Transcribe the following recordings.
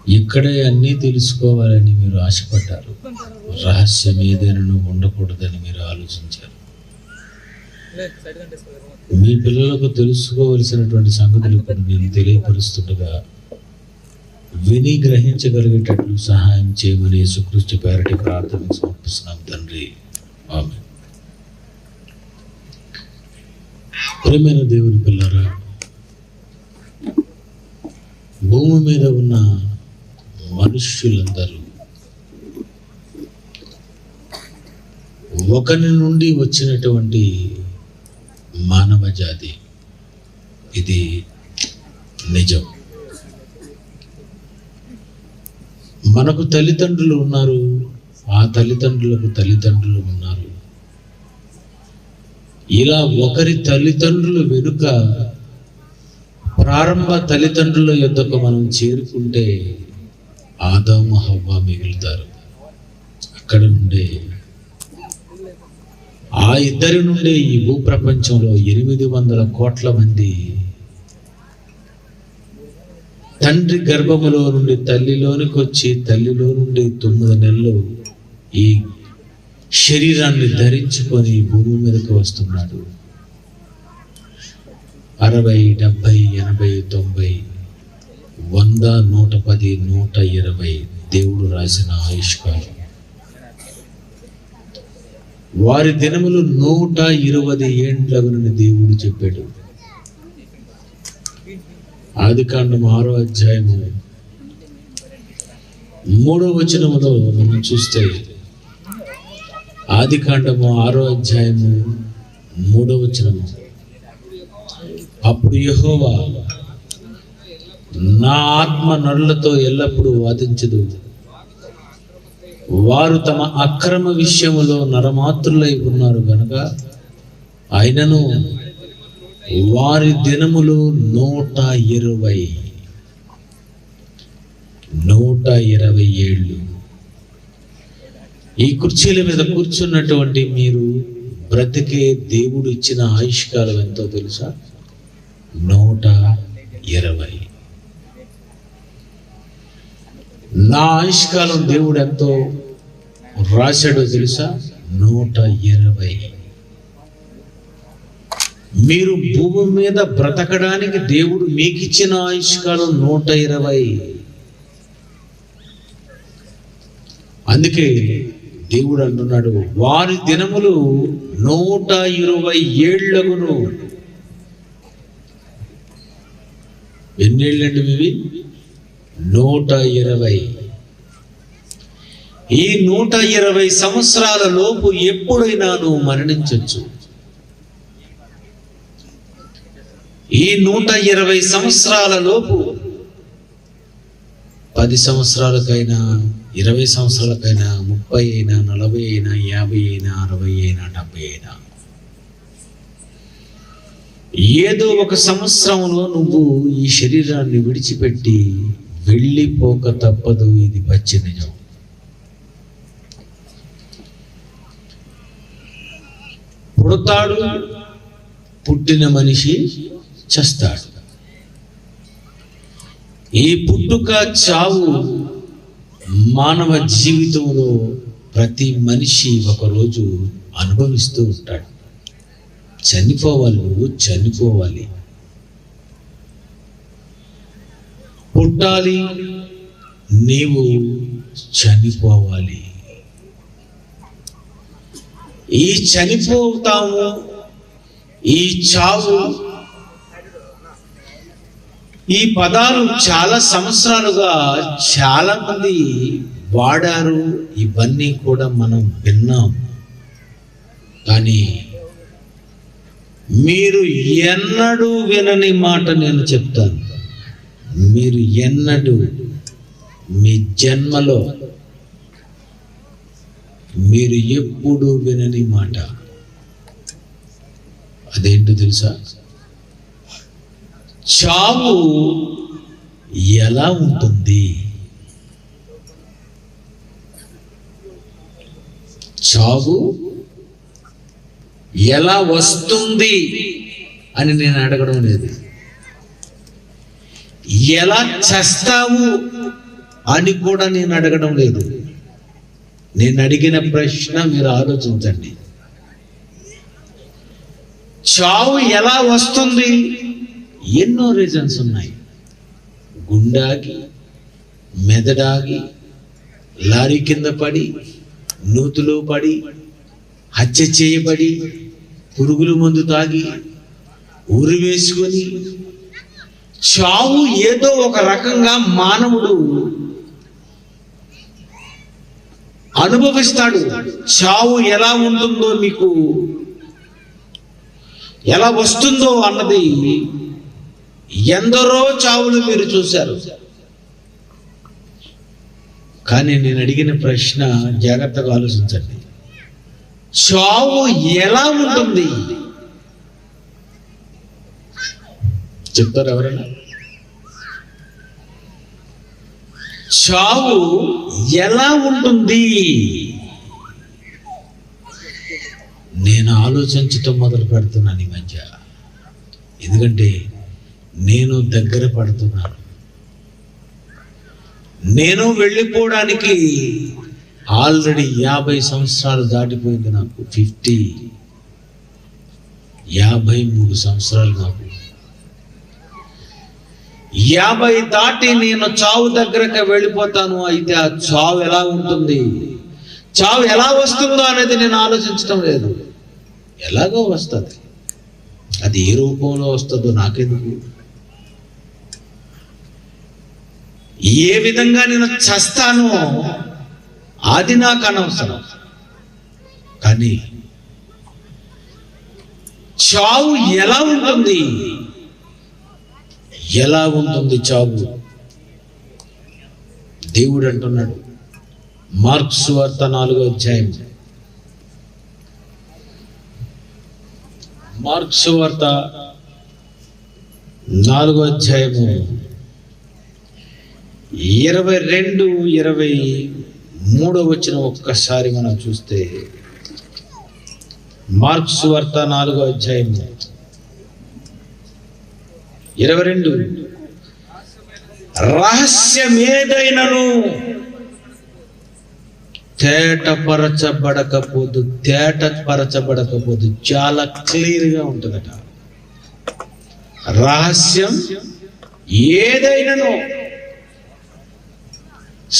ఇక్కడే అన్నీ తెలుసుకోవాలని మీరు ఆశపడ్డారు. రహస్యం ఏదైనా ఉండకూడదని మీరు ఆలోచించారు. మీ పిల్లలకు తెలుసుకోవలసినటువంటి సంగతులు ఇప్పుడు నేను తెలియపరుస్తుండగా విని గ్రహించగలిగేటట్లు సహాయం చేయమని యేసుక్రీస్తు పేరటి ప్రార్థనకు సమర్పిస్తున్నాం తండ్రి. ఆమేన్. ప్రియమైన దేవుని పిల్లరా, భూమి మీద ఉన్న మనుష్యులందరూ ఒకరి నుండి వచ్చినటువంటి మానవ జాతి. ఇది నిజం. మనకు తల్లిదండ్రులు ఉన్నారు, ఆ తల్లిదండ్రులకు తల్లిదండ్రులు ఉన్నారు. ఇలా ఒకరి తల్లిదండ్రులు వెనుక ప్రారంభ తల్లిదండ్రుల యొద్దకు మనం చేరుకుంటే ఆదాము హవ్వ మిగులుతారు. అక్కడ నుండే ఆ ఇద్దరి నుండే ఈ భూప్రపంచంలో 800 కోట్ల మంది తండ్రి గర్భములో నుండి తల్లిలోనికి వచ్చి తల్లిలో నుండి 9 నెలలు ఈ శరీరాన్ని ధరించుకొని భూమి మీదకి వస్తున్నాడు. 60, 70, 80, 90, 100, 110, 120 దేవుడు రాసిన ఆయుష్కాలం. వారి దినములు 120 ఏండ్లగునని దేవుడు చెప్పాడు. ఆదికాండం 6వ అధ్యాయము 3వ వచనములో మనం చూస్తే, ఆదికాండము 6వ అధ్యాయము 3వ వచనము, అప్పుడు యెహోవా, నా ఆత్మ నరులతో ఎల్లప్పుడూ వాదించదు, వారు తమ అక్రమ విషయములో నరమాత్రులై ఉన్నారు గనుక ఆయనను వారి దినములు 120 ఏళ్ళు. ఈ కుర్చీల మీద కూర్చున్నటువంటి మీరు బ్రతికే దేవుడు ఇచ్చిన ఆయుష్కాలం ఎంతో తెలుసా? 120. నా ఆయుష్కాలం దేవుడు ఎంతో రాశాడో తెలుసా? 120. మీరు భూమి మీద బ్రతకడానికి దేవుడు మీకు ఇచ్చిన ఆయుష్కాలం 120. అందుకే దేవుడు అంటున్నాడు, వారి దినములు 120 ఏళ్లగును. ఎన్నేళ్ళండి ఇవి? 120. ఈ 120 సంవత్సరాల లోపు ఎప్పుడైనా నువ్వు మరణించవచ్చు. ఈ 120 సంవత్సరాల లోపు 10 సంవత్సరాలకైనా, 20 సంవత్సరాలకైనా, 30 అయినా, 40 అయినా, 50 అయినా, 60 అయినా, 70 అయినా, ఏదో ఒక సంవత్సరంలో నువ్వు ఈ శరీరాన్ని విడిచిపెట్టి వెళ్ళిపోక తప్పదు. ఇది పచ్చి నిజం. పుడతాడు, పుట్టిన మనిషి చస్తాడు. ఈ పుట్టుక చావు మానవ జీవితంలో ప్రతి మనిషి ఒకరోజు అనుభవిస్తూ ఉంటాడు. చనిపోవాలి, నువ్వు చనిపోవాలి. పుట్టాలి, నీవు చనిపోవాలి. ఈ చనిపోతాము, ఈ చావు, ఈ పదాలు చాలా సంవత్సరాలుగా చాలా మంది వాడారు. ఇవన్నీ కూడా మనం విన్నాం. కానీ మీరు ఎన్నడూ వినని మాట నేను చెప్తాను. మీరు ఎన్నడూ మీ జన్మలో మీరు ఎప్పుడు వినని మాట. అదేంటో తెలుసా? చావు ఎలా ఉంటుంది? చావు ఎలా వస్తుంది అని నేను అడగడం లేదు. ఎలా చస్తావు అని కూడా నేను అడగడం లేదు. నేను అడిగిన ప్రశ్న మీరు ఆలోచించండి. చావు ఎలా వస్తుంది? ఎన్నో రీజన్స్ ఉన్నాయి. గుండాగి, మెదడాగి, లారీ కింద పడి, నూతులో పడి, హత్య చేయబడి, పురుగుల మందు తాగి, ఉరి వేసుకొని, చావు ఏదో ఒక రకంగా మానవుడు అనుభవిస్తాడు. చావు ఎలా ఉంటుందో, మీకు ఎలా వస్తుందో అన్నది ఎందరో చావులు మీరు చూశారు. కానీ నేను అడిగిన ప్రశ్న జాగ్రత్తగా ఆలోచించండి. చావు ఎలా ఉంటుంది చెప్తారు ఎవరైనా? చావు ఎలా ఉంటుంది? నేను ఆలోచించటం మొదలు పెడుతున్నాను ఈ మధ్య. ఎందుకంటే నేను దగ్గర పడుతున్నాను. నేను వెళ్ళిపోవడానికి ఆల్రెడీ 50 సంవత్సరాలు దాటిపోయింది. నాకు 53 సంవత్సరాలు. నాకు 50 దాటి నేను చావు దగ్గరకు వెళ్ళిపోతాను. అయితే ఆ చావు ఎలా ఉంటుంది, చావు ఎలా వస్తుందో అనేది నేను ఆలోచించడం లేదు. ఎలాగో వస్తుంది, అది ఏ రూపంలో వస్తుందో నాకెందుకు, ఏ విధంగా నేను చస్తానో అది నాకు అనవసరం. కానీ చావు ఎలా ఉంటుంది, ఎలా ఉంటుంది చావు? దేవుడు అంటున్నాడు, మార్కు సువార్త 4వ అధ్యాయం, మార్కు సువార్త 4వ అధ్యాయము 22, 23 వచనం ఒక్కసారి మనం చూస్తే, మార్కు సువార్త 4వ అధ్యాయం 22, రహస్యమేదైనను తేటపరచబడకపోదు. చాలా క్లియర్గా ఉంటుందట. రహస్యం ఏదైనను,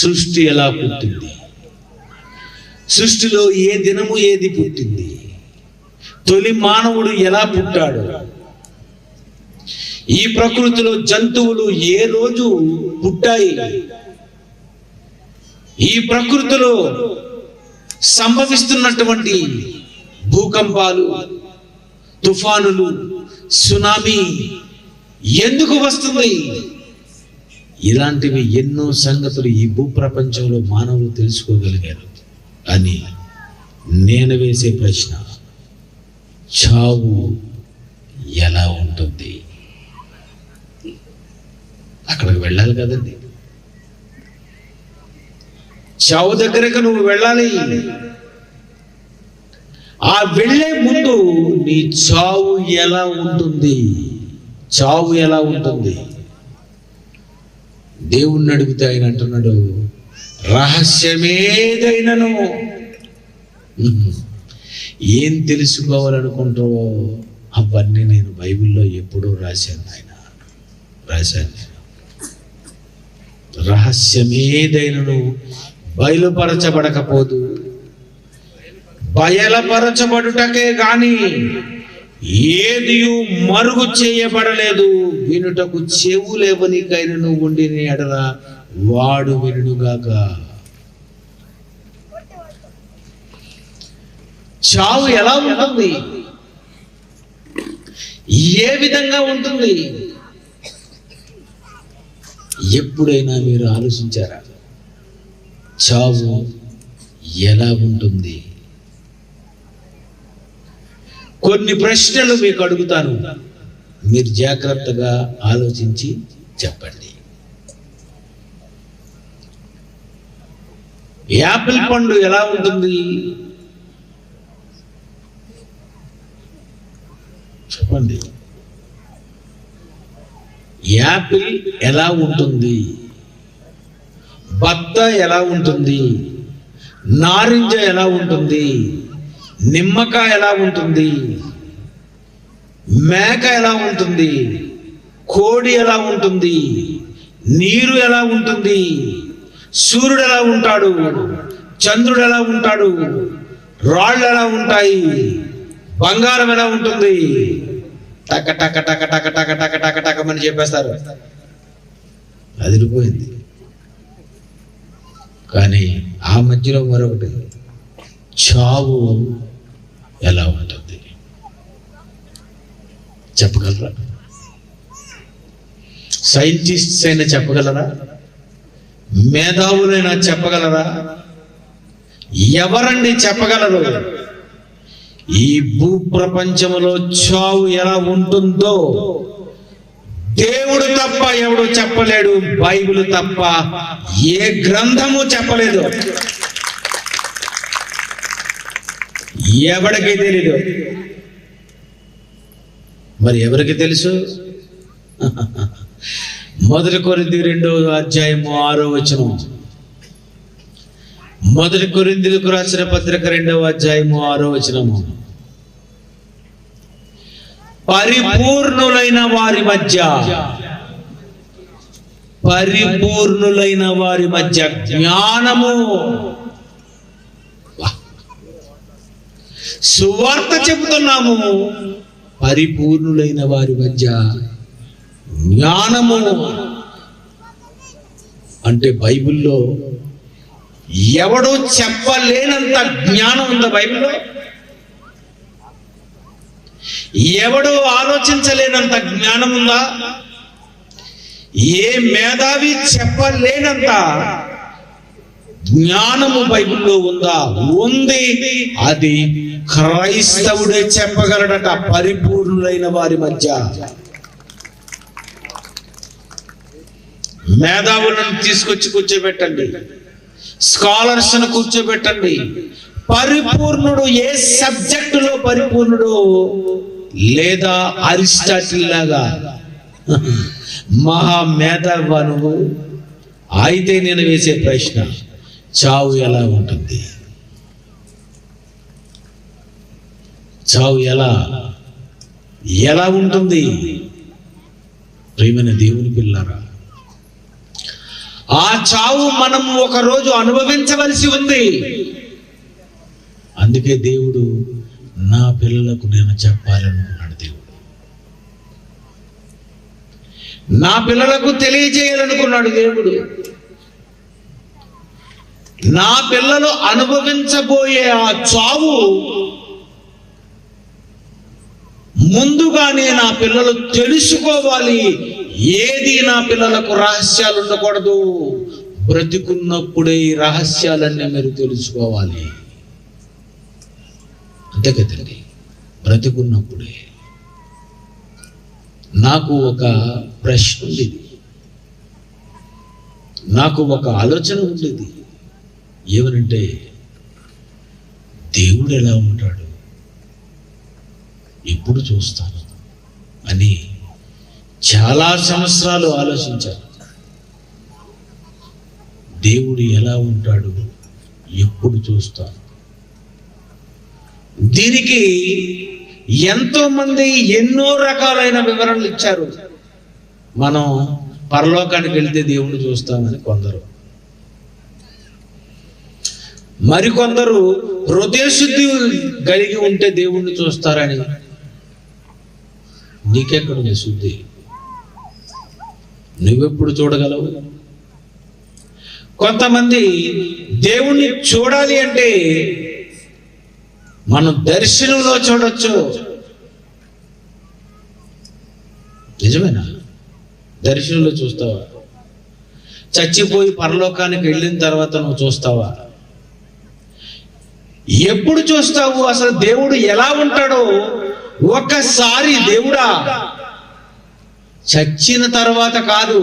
సృష్టి ఎలా పుట్టింది, సృష్టిలో ఏ దినము ఏది పుట్టింది, తొలి మానవుడు ఎలా పుట్టాడు, ఈ ప్రకృతిలో జంతువులు ఏ రోజు పుట్టాయి, ఈ ప్రకృతిలో సంభవిస్తున్నటువంటి భూకంపాలు, తుఫానులు, సునామీ ఎందుకు వస్తుంది, ఇలాంటివి ఎన్నో సంగతులు ఈ భూప్రపంచంలో మానవులు తెలుసుకోగలిగారు. అని నేను వేసే ప్రశ్న, చావు ఎలా ఉంటుంది? అక్కడికి వెళ్ళాలి కదండి. చావు దగ్గరకు నువ్వు వెళ్ళాలి. ఆ వెళ్ళే ముందు నీ చావు ఎలా ఉంటుంది, చావు ఎలా ఉంటుంది? దేవుణ్ణి అడిగితే ఆయన అంటున్నాడు, రహస్యమేదైనను. ఏం తెలుసుకోవాలనుకుంటావో అవన్నీ నేను బైబిల్లో ఎప్పుడూ రాశాను. రహస్యమేదైనను బయలుపరచబడకపోదు, బయలుపరచబడుటకే గాని ఏది మరుగు చేయబడలేదు. వినుటకు చెవులేవనికైనను ఉండిన ఎడల వాడు వినుగాక. చావు ఎలా ఉంటుంది, ఏ విధంగా ఉంటుంది? ఎప్పుడైనా మీరు ఆలోచించారా చావు ఎలా ఉంటుంది? కొన్ని ప్రశ్నలు మీకు అడుగుతాను, మీరు జాగ్రత్తగా ఆలోచించి చెప్పండి. యాపిల్ పండు ఎలా ఉంటుంది చెప్పండి. యాపిల్ ఎలా ఉంటుంది? బత్త ఎలా ఉంటుంది, నారింజ ఎలా ఉంటుంది, నిమ్మకాయ ఎలా ఉంటుంది, మేక ఎలా ఉంటుంది, కోడి ఎలా ఉంటుంది, నీరు ఎలా ఉంటుంది, సూర్యుడు ఎలా ఉంటాడు, చంద్రుడు ఎలా ఉంటాడు, రాళ్ళు ఎలా ఉంటాయి, బంగారం ఎలా ఉంటుంది, టక టక టక టక టక టక టక టకమని చెప్పేస్తారు. అదిరిపోయింది. కానీ ఆ మధ్యలో మరొకటి, చావు ఎలా ఉంటుంది చెప్పగలరా? సైంటిస్ట్స్ అయినా చెప్పగలరా? మేధావులైనా చెప్పగలరా? ఎవరండి చెప్పగలరు? ఈ భూప్రపంచంలో చావు ఎలా ఉంటుందో దేవుడు తప్ప ఎవడు చెప్పలేడు, బైబిల్ తప్ప ఏ గ్రంథము చెప్పలేదు. ఎవరికి తెలీదు. మరి ఎవరికి తెలుసు? 1 కొరింథీయులు 2:6 1 కొరింథీయులకు రాసిన పత్రిక 2:6 పరిపూర్ణులైన వారి మధ్య జ్ఞానము. సువార్త చెబుతున్నాము, పరిపూర్ణులైన వారి మధ్య జ్ఞానము. అంటే బైబిల్లో ఎవడో చెప్పలేనంత జ్ఞానం ఉందా బైబిల్లో? ఎవడో ఆలోచించలేనంత జ్ఞానం ఉందా? ఏ మేధావి చెప్పలేనంత జ్ఞానము బైబిల్లో ఉందా? ఉంది. అది క్రైస్తవుడే చెప్పగలడట. పరిపూర్ణులైన వారి మధ్య. మేధావులను తీసుకొచ్చి కూర్చోబెట్టండి, స్కాలర్స్ను కూర్చోబెట్టండి. పరిపూర్ణుడు ఏ సబ్జెక్టులో పరిపూర్ణుడు? లేదా అరిస్టాటిల్ లాగా మహా మేధావా నువ్వు? అయితే నేను వేసే ప్రశ్న, చావు ఎలా ఉంటుంది? చావు ఎలా ఉంటుంది? ప్రియమైన దేవుని పిల్లారా, ఆ చావు మనం ఒకరోజు అనుభవించవలసి ఉంది. అందుకే దేవుడు నా పిల్లలకు నేను చెప్పాలనుకున్నాడు. దేవుడు నా పిల్లలకు తెలియజేయాలనుకున్నాడు. దేవుడు నా పిల్లలు అనుభవించబోయే ఆ చావు ముందుగానే నా పిల్లలు తెలుసుకోవాలి. ఏది నా పిల్లలకు రహస్యాలు ఉండకూడదు. బ్రతికున్నప్పుడే ఈ రహస్యాలన్నీ మీరు తెలుసుకోవాలి. అంతే కదండి, బ్రతికున్నప్పుడే. నాకు ఒక ప్రశ్న ఉండేది, నాకు ఒక ఆలోచన ఉండేది. ఏమనంటే, దేవుడు ఎలా ఉంటాడు, ఎప్పుడు చూస్తాను అని చాలా సంవత్సరాలు ఆలోచించాను. దేవుడు ఎలా ఉంటాడు, ఎప్పుడు చూస్తాను? దీనికి ఎంతో మంది ఎన్నో రకాలైన వివరణలు ఇచ్చారు. మనం పరలోకానికి వెళ్తే దేవుణ్ణి చూస్తామని కొందరు, మరికొందరు హృదయశుద్ధి కలిగి ఉంటే దేవుణ్ణి చూస్తారని. నీకెక్కడుంది శుద్ధి? నువ్వెప్పుడు చూడగలవు? కొంతమంది దేవుణ్ణి చూడాలి అంటే మనం దర్శనంలో చూడొచ్చు. నిజమేనా? దర్శనంలో చూస్తావా? చచ్చిపోయి పరలోకానికి వెళ్ళిన తర్వాత నువ్వు చూస్తావా? ఎప్పుడు చూస్తావు? అసలు దేవుడు ఎలా ఉంటాడో ఒక్కసారి దేవుడా చచ్చిన తర్వాత కాదు,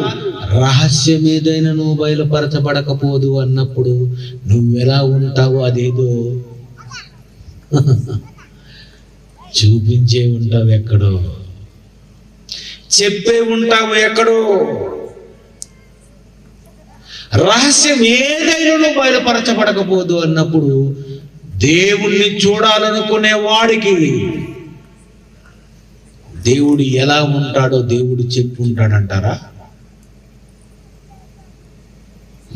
రహస్యం ఏదైనా నువ్వు బయలుపరచబడకపోదు అన్నప్పుడు నువ్వెలా ఉంటావు అదేదో చూపించే ఉంటావు ఎక్కడో, చెప్పే ఉంటావు ఎక్కడో. రహస్యం ఏదైనా బయలుపరచబడకపోదు అన్నప్పుడు దేవుణ్ణి చూడాలనుకునే వాడికి దేవుడు ఎలా ఉంటాడో దేవుడు చెప్పుంటాడంటారా?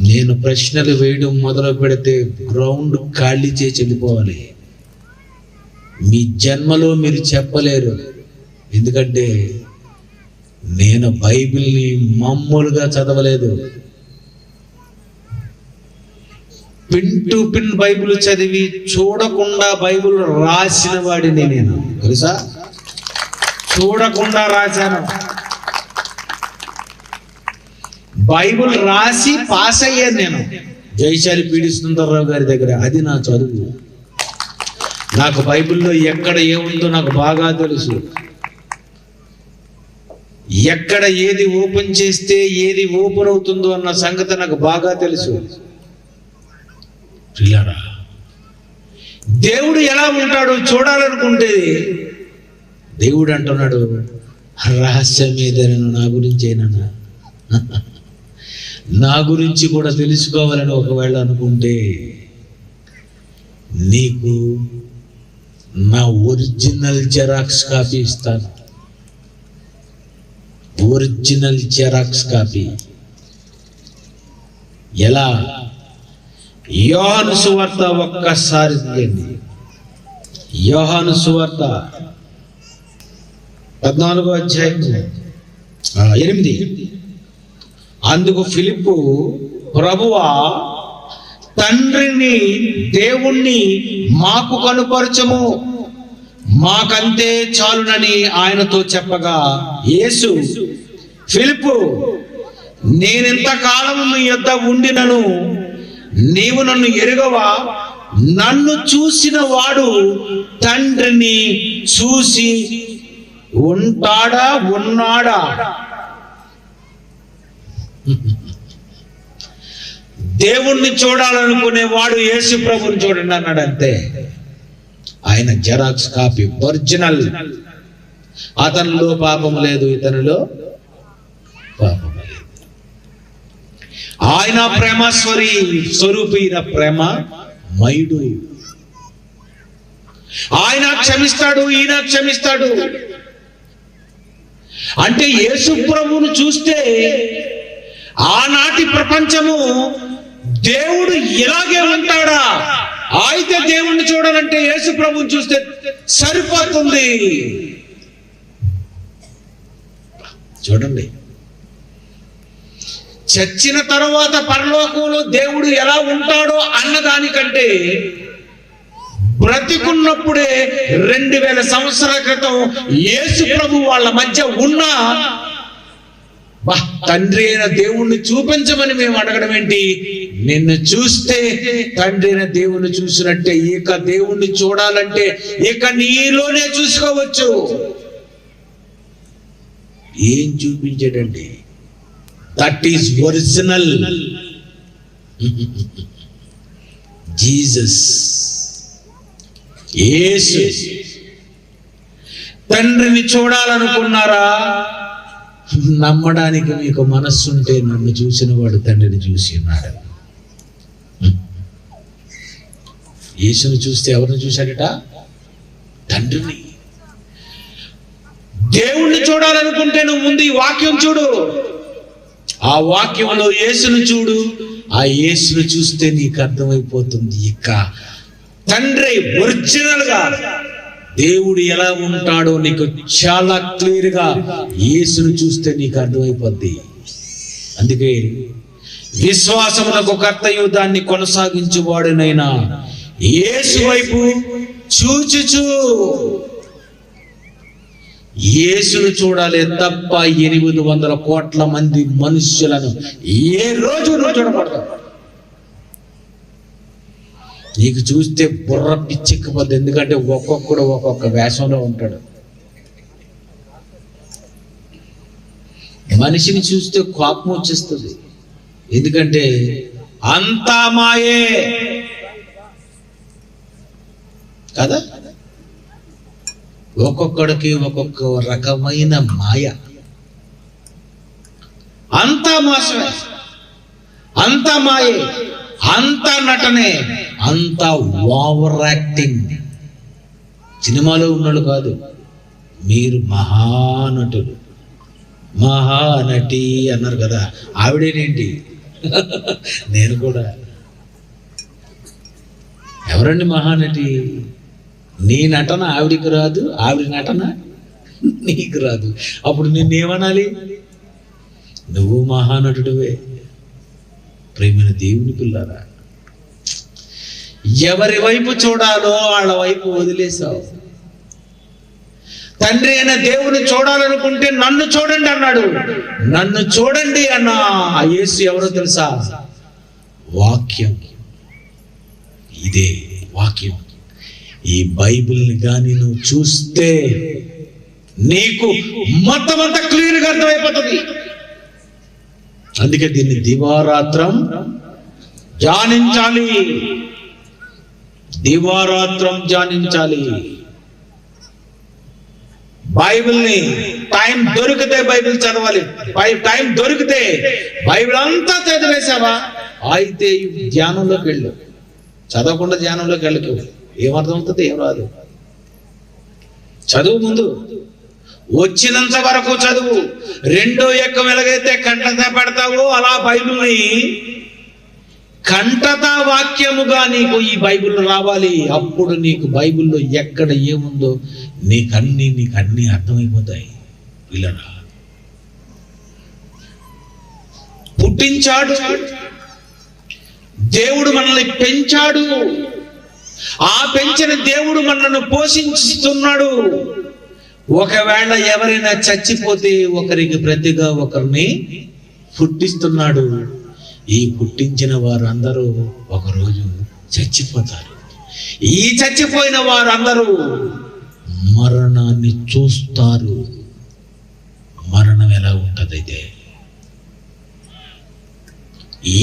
నేను ప్రశ్నలు వేయడం మొదలు పెడితే గ్రౌండ్ ఖాళీ చేసి వెళ్ళిపోవాలి. మీ జన్మలో మీరు చెప్పలేరు. ఎందుకంటే నేను బైబిల్ని మామూలుగా చదవలేదు. పిన్ టు పిన్ బైబిల్ చదివి చూడకుండా బైబిల్ రాసిన వాడిని నేను, తెలుసా? చూడకుండా రాశాను. బైబిల్ రాసి పాస్ అయ్యాను నేను జయశాలి పీడి సుందరరావు గారి దగ్గర. అది నా చదువు. నాకు బైబిల్లో ఎక్కడ ఏముందో నాకు బాగా తెలుసు. ఎక్కడ ఏది ఓపెన్ చేస్తే ఏది ఓపెన్ అవుతుందో అన్న సంగతి నాకు బాగా తెలుసు. పిల్లరా, దేవుడు ఎలా ఉంటాడో చూడాలనుకుంటే దేవుడు అంటున్నాడు, రహస్యం ఏదైనా నా గురించేనా, నా గురించి కూడా తెలుసుకోవాలని ఒకవేళ అనుకుంటే నీకు నా ఒరిజినల్ జెరాక్స్ కాపీ ఇస్తాను. Original xerox copy. ఎలా? యోహాను సువార్త ఒక్కసారి తీయండి. యోహాను సువార్త 14వ అధ్యాయం 8. అందుకు ఫిలిప్పు, ప్రభువా, తండ్రిని దేవుణ్ణి మాకు కనుపరచము, మాకంతే చాలునని ఆయనతో చెప్పగా, యేసు, ఫిలిప్పు, నేనెంతకాలం నీ యొద్ద ఉండినను నీవు నన్ను ఎరుగవా? నన్ను చూసిన వాడు తండ్రిని చూసి ఉన్నాడా? దేవుణ్ణి చూడాలనుకునే వాడు యేసు ప్రభుని చూడండి అన్నాడు. అంతే. ఆయన జెరాక్స్ కాపీ, ఒరిజినల్. అతనిలో పాపము లేదు, ఇతనిలో పాపము లేదు. ఆయన ప్రేమ స్వరూపి, ప్రేమ మయుడు. ఆయన క్షమిస్తాడు, ఈయన క్షమిస్తాడు. అంటే యేసు ప్రభువును చూస్తే ఆనాటి ప్రపంచము దేవుడు ఇలాగే ఉంటాడా? అయితే దేవుణ్ణి చూడాలంటే యేసు ప్రభువుని చూస్తే సరిపోతుంది. చూడండి, చచ్చిన తరువాత పరలోకంలో దేవుడు ఎలా ఉంటాడో అన్నదానికంటే బ్రతికున్నప్పుడే 2000 సంవత్సరాల క్రితం యేసు ప్రభు వాళ్ళ మధ్య ఉన్నా తండ్రి అయిన దేవుణ్ణి చూపించమని మేము అడగడం ఏంటి? నిన్ను చూస్తే తండ్రి అయిన దేవుణ్ణి చూసినట్టే. ఇక దేవుణ్ణి చూడాలంటే ఇక నీలోనే చూసుకోవచ్చు. ఏం చూపించాడండి? That is original Jesus. యేసు. తండ్రిని చూడాలనుకున్నారా? నమ్మడానికి మీకు మనస్సుంటే నన్ను చూసిన వాడు తండ్రిని చూసి ఉన్నాడు. యేసుని చూస్తే ఎవరిని చూశాడట? తండ్రిని. దేవుణ్ణి చూడాలనుకుంటే నువ్వు ముందు ఈ వాక్యం చూడు. ఆ వాక్యంలో యేసును చూడు. ఆ యేసును చూస్తే నీకు అర్థమైపోతుంది ఇక తండ్రి ఒరిజినల్ గా దేవుడు ఎలా ఉంటాడో నీకు చాలా క్లియర్ గా యేసును చూస్తే నీకు అర్థమైపోద్ది. అందుకే విశ్వాసములకు కర్తయు దాన్ని కొనసాగించువాడునైనా యేసు వైపు చూచుచు యేసును చూడాలి తప్ప 800 కోట్ల మంది మనుష్యులను ఏ రోజు చూడకూడదు. నీకు చూస్తే బుర్ర పిచ్చెక్కిపోద్ది. ఎందుకంటే ఒక్కొక్కడు ఒక్కొక్క వేషంలో ఉంటాడు. మనిషిని చూస్తే కోపం వచ్చేస్తుంది. ఎందుకంటే అంతా మాయే కదా. ఒక్కొక్కడికి ఒక్కొక్క రకమైన మాయ. అంతా మోసమే. అంత మాయే, అంత నటనే, అంత ఓవర్ యాక్టింగ్. సినిమాలో ఉన్నాడు కాదు, మీరు మహానటులు, మహానటి అన్నారు కదా, ఆవిడేనేంటి? నేను కూడా. ఎవరండి మహానటి? నీ నటన ఆవిడికి రాదు, ఆవిడ నటన నీకు రాదు. అప్పుడు నిన్నేమనాలి? నువ్వు మహానటుడివే. ప్రేమైన దేవుని పిల్లారా, ఎవరి వైపు చూడాలో వాళ్ళ వైపు వదిలేసావు. తండ్రి అయిన దేవుని చూడాలనుకుంటే నన్ను చూడండి అన్నాడు. నన్ను చూడండి అన్న ఆ యేసు ఎవరో తెలుసా? వాక్యం. ఇదే వాక్యం. ఈ బైబిల్ని కానీ నువ్వు చూస్తే నీకు మొత్తం అంతా క్లియర్గా అర్థమైపోతుంది. అందుకే దీన్ని దివారాత్రం ధ్యానించాలి, దివారాత్రం ధ్యానించాలి. బైబిల్ని టైం దొరికితే బైబిల్ చదవాలి. టైం దొరికితే బైబిల్ అంతా చదివేశావా అయితే ధ్యానంలోకి వెళ్ళు. చదవకుండా ధ్యానంలోకి వెళ్ళకు, ఏమర్థం అవుతుంది? ఏం రాదు. చదువు, ముందు వచ్చినంత వరకు చదువు. రెండో ఎక్కం ఎలాగైతే కంటత పెడతావో అలా బైబిల్ని కంటత వాక్యముగా నీకు ఈ బైబిల్ రావాలి. అప్పుడు నీకు బైబిల్లో ఎక్కడ ఏముందో నీకు అన్ని అర్థమైపోతాయి. పిల్లరా, పుట్టించాడు దేవుడు, మనల్ని పెంచాడు. ఆ పెంచిన దేవుడు మనల్ని పోషిస్తున్నాడు. ఒకవేళ ఎవరైనా చచ్చిపోతే ఒకరికి ప్రతిగా ఒకరిని పుట్టిస్తున్నాడు. ఈ పుట్టించిన వారందరూ ఒకరోజు చచ్చిపోతారు. ఈ చచ్చిపోయిన వారందరూ మరణాన్ని చూస్తారు. మరణం ఎలా ఉంటది? అయితే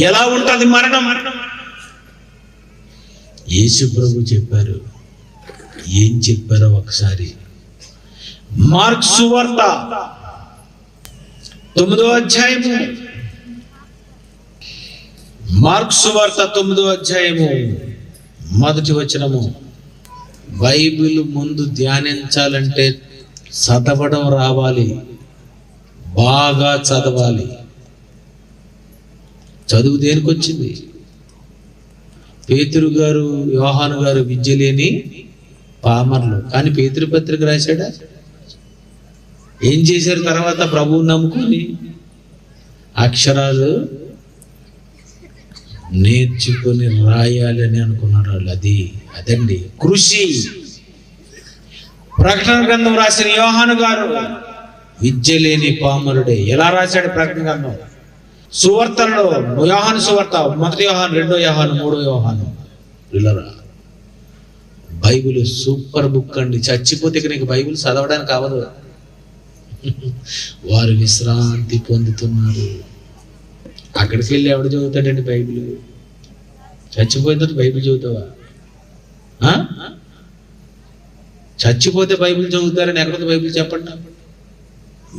ఎలా ఉంటది మరణం? యేసు ప్రభు చెప్పారు. ఏం చెప్పారో ఒకసారి మార్కు సువార్త 9వ అధ్యాయము, మార్కు సువార్త 9వ అధ్యాయము 1వ వచనము. బైబిల్ ముందు ధ్యానించాలంటే చదవడం రావాలి, బాగా చదవాలి. చదువు దేనికి వచ్చింది? పేతురు గారు, యోహాను గారు విద్య లేని పామర్లు, కానీ పేతురు పత్రిక రాశాడా? ఏం చేశారు తర్వాత? ప్రభువుని నమ్ముకొని అక్షరాలు నేర్చుకొని రాయాలి అని అనుకున్నారు వాళ్ళు. అదండి కృషి. ప్రకటన గ్రంథం రాసిన యోహాను గారు విద్య లేని పామరుడే. ఎలా రాశాడు ప్రకటన గ్రంథం? సువార్తలలో యోహాను సువార్త 1 యోహాను, 2 యోహాను, 3 యోహాను. పిల్లరా, బైబిల్ సూపర్ బుక్ అండి. చచ్చిపోతే నీకు బైబిల్ చదవడానికి అవ్వదు. వారు విశ్రాంతి పొందుతున్నారు. అక్కడికి వెళ్ళి ఎవడు చదువుతాడండి బైబిల్? చచ్చిపోయిన తర్వాత బైబిల్ చదువుతావా? చచ్చిపోతే బైబిల్ చదువుతారని ఎక్కడ బైబిల్ చెప్పండి.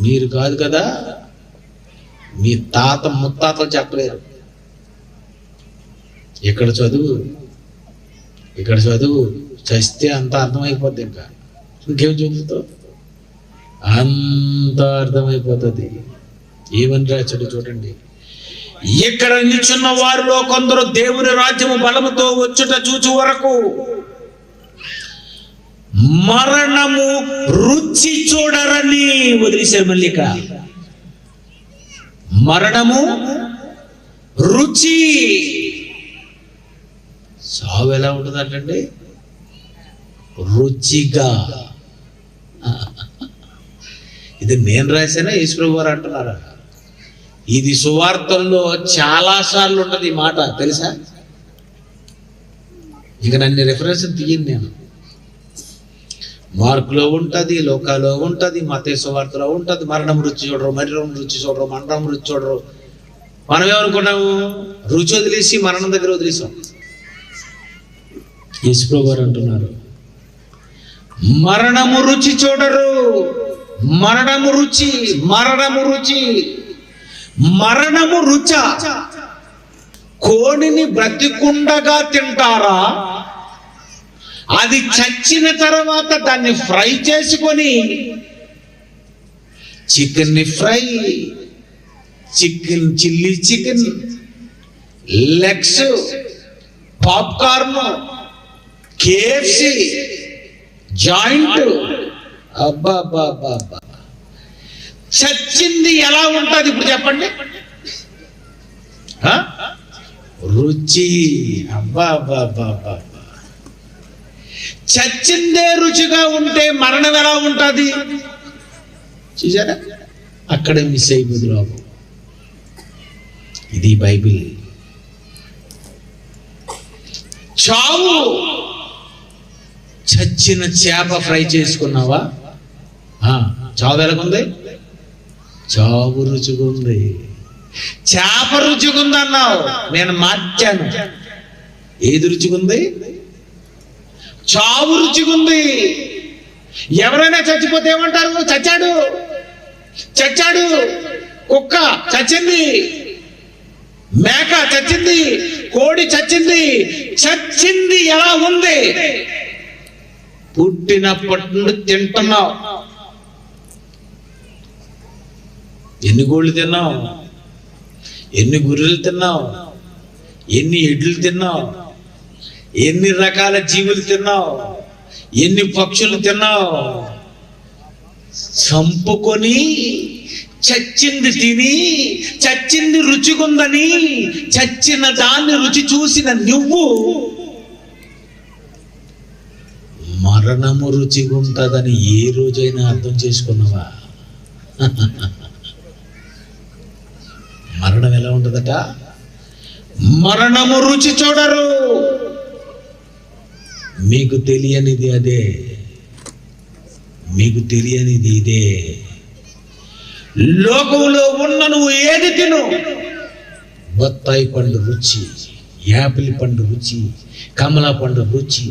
మీరు కాదు కదా, మీ తాత ముత్తాతలు చెప్పలేరు. ఇక్కడ చదువు, ఇక్కడ చదువు. చస్తే అంత అర్థమైపోద్ది. ఇంకేం చదువుతావు? అంత అర్థమైపోతుంది. ఏమని రాశాడు చూడండి. ఇక్కడ నిల్చున్న వారిలో కొందరు దేవుని రాజ్యము బలముతో వచ్చుట చూచు వరకు మరణము రుచి చూడరని వదిలేశారు. మళ్ళీ ఇక్కడ మరణము రుచి. సావు ఎలా ఉంటుందంటే రుచిగా. ఇది నేను రాశానా యేసు ప్రభు వారు అంటున్నారా? ఇది సువార్తల్లో చాలా సార్లు ఉంటుంది ఈ మాట, తెలుసా? ఇక నన్ను రెఫరెన్స్ తీయండి. నేను మార్కులో ఉంటుంది, లోకాలో ఉంటుంది, మత్తయి సువార్తలో ఉంటుంది. మరణం రుచి చూడరు, మరణం రుచి చూడరు, మరణం రుచి చూడరు. మనం ఏమనుకున్నాము? రుచి వదిలేసి మరణం దగ్గర వదిలేసాం. యేసు ప్రభు వారు అంటున్నారు మరణము రుచి చూడరు. మరణము రుచి, మరణము రుచి, మరణము రుచ. కోడిని బ్రతికుండగా తింటారా, అది చచ్చిన తర్వాత దాన్ని ఫ్రై చేసుకొని chicken fry, chilli chicken, legs, popcorn, KFC, joint, అబ్బా చచ్చింది ఎలా ఉంటుంది ఇప్పుడు చెప్పండి? రుచి, అబ్బా చచ్చిందే రుచిగా ఉంటే మరణం ఎలా ఉంటుంది చూసారా? అక్కడే మిస్ అయిపోదు లోపం. ఇది బైబిల్. చావు, చచ్చిన చేప ఫ్రై చేసుకున్నావా? చావు ఎలాగుంది? చావు రుచిగుంది. చేప రుచిగుంది అన్నావు, నేను మార్చాను. ఏది రుచిగుంది? చావు రుచిగుంది. ఎవరైనా చచ్చిపోతే ఏమంటారు? చచ్చాడు. కుక్క చచ్చింది, మేక చచ్చింది, కోడి చచ్చింది. చచ్చింది ఎలా ఉంది? పుట్టినప్పటి నుండి తింటున్నావు. ఎన్ని గోళ్ళు తిన్నావు? ఎన్ని గుర్రెలు తిన్నావు? ఎన్ని ఎడ్లు తిన్నావు? ఎన్ని రకాల జీవులు తిన్నావు? ఎన్ని పక్షులు తిన్నావు? చంపుకొని చచ్చింది తిని, చచ్చింది రుచిగుందని చచ్చిన దాన్ని రుచి చూసిన నువ్వు మరణము రుచిగుంటుందని ఏ రోజైనా అర్థం చేసుకున్నావా? మరణం ఎలా ఉంటుందట? మరణము రుచి చూడరు. మీకు తెలియనిది అదే, మీకు తెలియనిది ఇదే. లోకంలో ఉన్న నువ్వు ఏది తిను, బత్తాయి పండు రుచి, యాపిల్ పండు రుచి, కమలా పండు రుచి,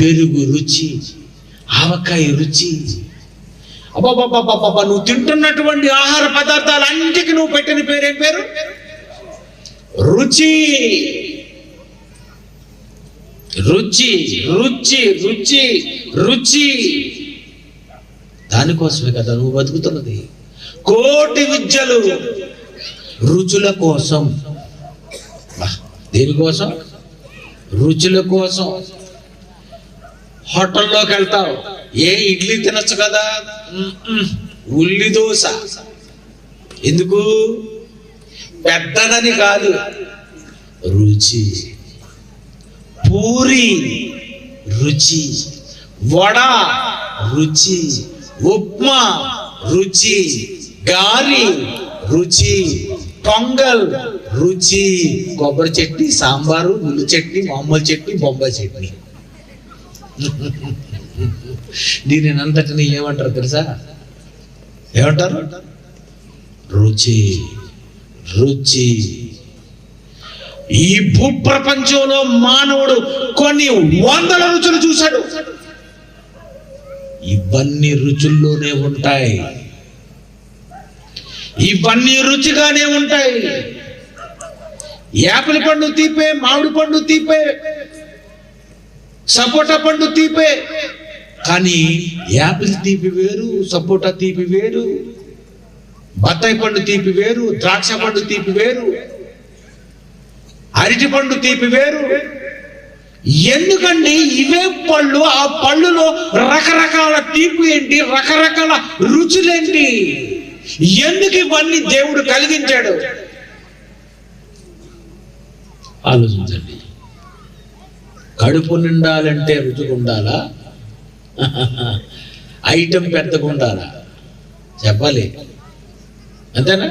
పెరుగు రుచి, ఆవకాయ రుచి. అబ్బాబాబాబాబా, నువ్వు తింటున్నటువంటి ఆహార పదార్థాలన్నిటికీ నువ్వు పెట్టిన పేరేం పేరు? రుచి. రుచి రుచి రుచి రుచి. దానికోసమే కదా నువ్వు బతుకుతున్నది. కోటి విద్యలు రుచుల కోసం. దేనికోసం? రుచుల కోసం. హోటల్లోకి వెళ్తావు, ఏ ఇడ్లీ తినొచ్చు కదా, ఉల్లి దోశ. ఎందుకు? పెద్దదని కాదు, రుచి. పూరి రుచి, వడ రుచి, ఉప్మా రుచి, గారి రుచి, పొంగల్ రుచి, కొబ్బరి చట్నీ, సాంబారు, ఉల్లి చట్నీ, మామూలు చట్నీ, బొంబాయి చట్నీ. దీనిని అంతటిని ఏమంటారు తెలుసా? ఏమంటారు? రుచి. రుచి. ఈ భూప్రపంచంలో మానవుడు కొన్ని వందల రుచులు చూశాడు. ఇవన్నీ రుచుల్లోనే ఉంటాయి, ఇవన్నీ రుచిగానే ఉంటాయి. యాపిల్ పండు తీపే, మామిడి పండు తీపే, సపోటా పండు తీపే. కానీ యాపిల్ తీపి వేరు, సపోటా తీపి వేరు, బత్తాయి పండు తీపి వేరు, ద్రాక్ష పండు తీపి వేరు, అరటి పండు తీపి వేరు. ఎందుకండి? ఇవే పళ్ళు, ఆ పళ్ళులో రకరకాల తీపి ఏంటి, రకరకాల రుచులేంటి? ఎందుకు ఇవన్నీ దేవుడు కలిగించాడు? ఆలోచించండి. కడుపు నిండాలంటే రుచిగా ఉండాలా? ఐటెం పెద్దగా ఉండాలా? చెప్పాలి, అంతేనా?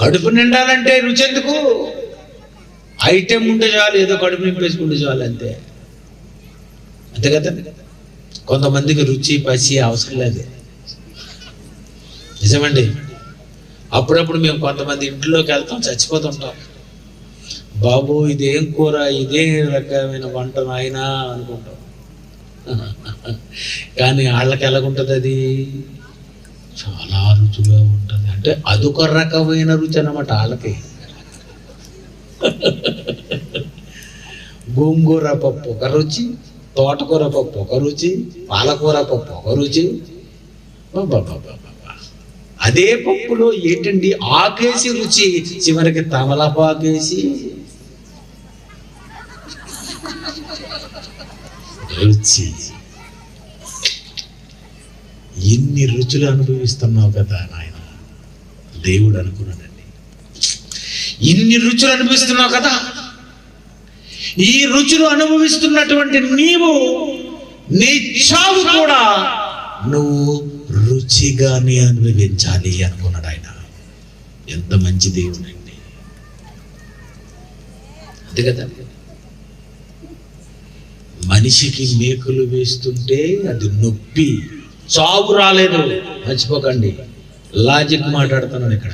కడుపు నిండాలంటే రుచి ఎందుకు? ఐటెం ఉంటే చాలు, ఏదో కడుపు నింపేసుకుంటే చాలు, అంతే. అంతే కదా? కొంతమందికి రుచి పసి అవసరం లేదు. నిజమండి. అప్పుడప్పుడు మేము కొంతమంది ఇంట్లోకి వెళ్తాం, చచ్చిపోతుంటాం. బాబు ఇదేం కూర, ఇదే రకమైన వంట నాయనా అనుకుంటాం. కానీ వాళ్ళకి ఎలాగుంటుంది అది? చాలా రుచిగా ఉంటుంది అంటే అదొక రకమైన రుచి అన్నమాట వాళ్ళకి. గోంగూర పప్పు ఒక రుచి, తోటకూర పప్పు ఒక రుచి, పాలకూర పప్పు ఒక రుచి. అదే పప్పులో ఏంటండి ఆకేసి రుచి, చివరికి తమలపాకేసి రుచి. ఎన్ని రుచులు అనుభవిస్తున్నావు కదా నాయన. దేవుడు అనుకున్నాడండి, ఇన్ని రుచులు అనుభవిస్తున్నావు కదా, ఈ రుచులు అనుభవిస్తున్నటువంటి నీవు నీ చావు కూడా నువ్వు రుచిగానే అనుభవించాలి అనుకున్నాడు ఆయన. ఎంత మంచి దేవుడు అండి. అంతే కదా, మనిషికి మేకులు వేస్తుంటే అది నొప్పి, చావు రాలేదు. మర్చిపోకండి, లాజిక్ మాట్లాడుతున్నాను ఇక్కడ.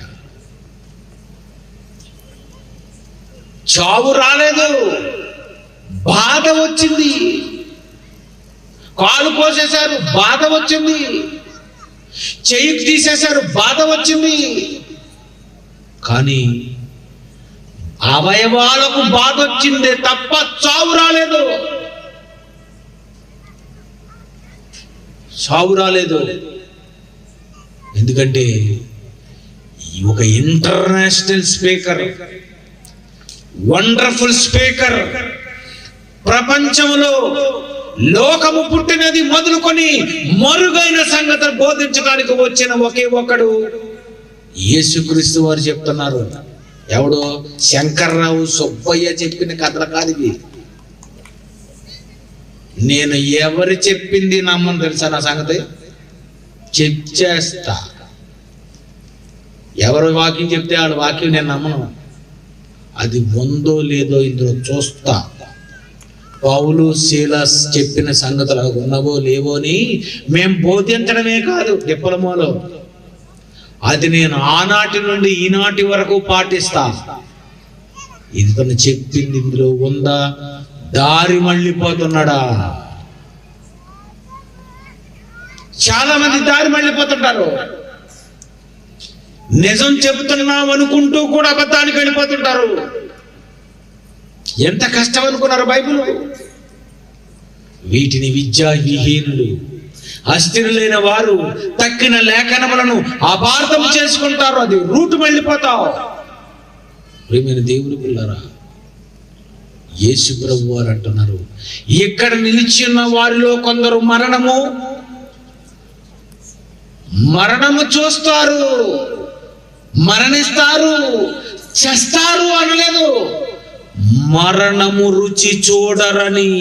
చావు రాలేదు, బాధ వచ్చింది. కాలు కోసేశారు, బాధ వచ్చింది. చెయ్యి తీసేశారు, బాధ వచ్చింది. కానీ అవయవాలకు బాధ వచ్చిందే తప్ప చావు రాలేదు. చావు రాలేదు. ఎందుకంటే ఒక ఇంటర్నేషనల్ స్పీకర్, వండర్ఫుల్ స్పీకర్, ప్రపంచంలో లోకము పుట్టినది మొదలుకొని మరుగైన సంగతులు బోధించడానికి వచ్చిన ఒకే ఒకడు యేసుక్రీస్తు వారు చెప్తున్నారు. ఎవడో శంకర్రావు సుబ్బయ్య చెప్పిన కథలు కాదు ఇవి. నేను ఎవరు చెప్పింది నమ్మను తెలుసా నా సంగతి, చెక్ చేస్తా. ఎవరు వాక్యం చెప్తే వాళ్ళ వాక్యం నేను నమ్మను. అది ఉందో లేదో ఇందులో చూస్తా. పౌలు శీలాస్ చెప్పిన సంగతులు అవి ఉన్నవో లేవో అని మేము బోధించడమే కాదు డిప్లొమాలో, అది నేను ఆనాటి నుండి ఈనాటి వరకు పాటిస్తా. ఇతను చెప్పింది ఇందులో ఉందా, దారి మళ్ళీపోతున్నాడా? చాలా మంది దారి మళ్ళీపోతుంటారు. నిజం చెబుతున్నాం అనుకుంటూ కూడా అబద్ధానికి వెళ్ళిపోతుంటారు. ఎంత కష్టం అనుకున్నారు బైబిల్. వీటిని విద్యా విహీనులు, అస్థిరులైన వారు తక్కిన లేఖనములను అపార్థం చేసుకుంటారు. అది రూటు వెళ్ళిపోతావు. ప్రియమైన దేవుని పిల్లరా, యేసు ప్రభు వారు అంటున్నారు, ఇక్కడ నిలిచి ఉన్న వారిలో కొందరు మరణము చూస్తారు, మరణిస్తారు, చేస్తారు అనలేదు, మరణము రుచి చూడరని.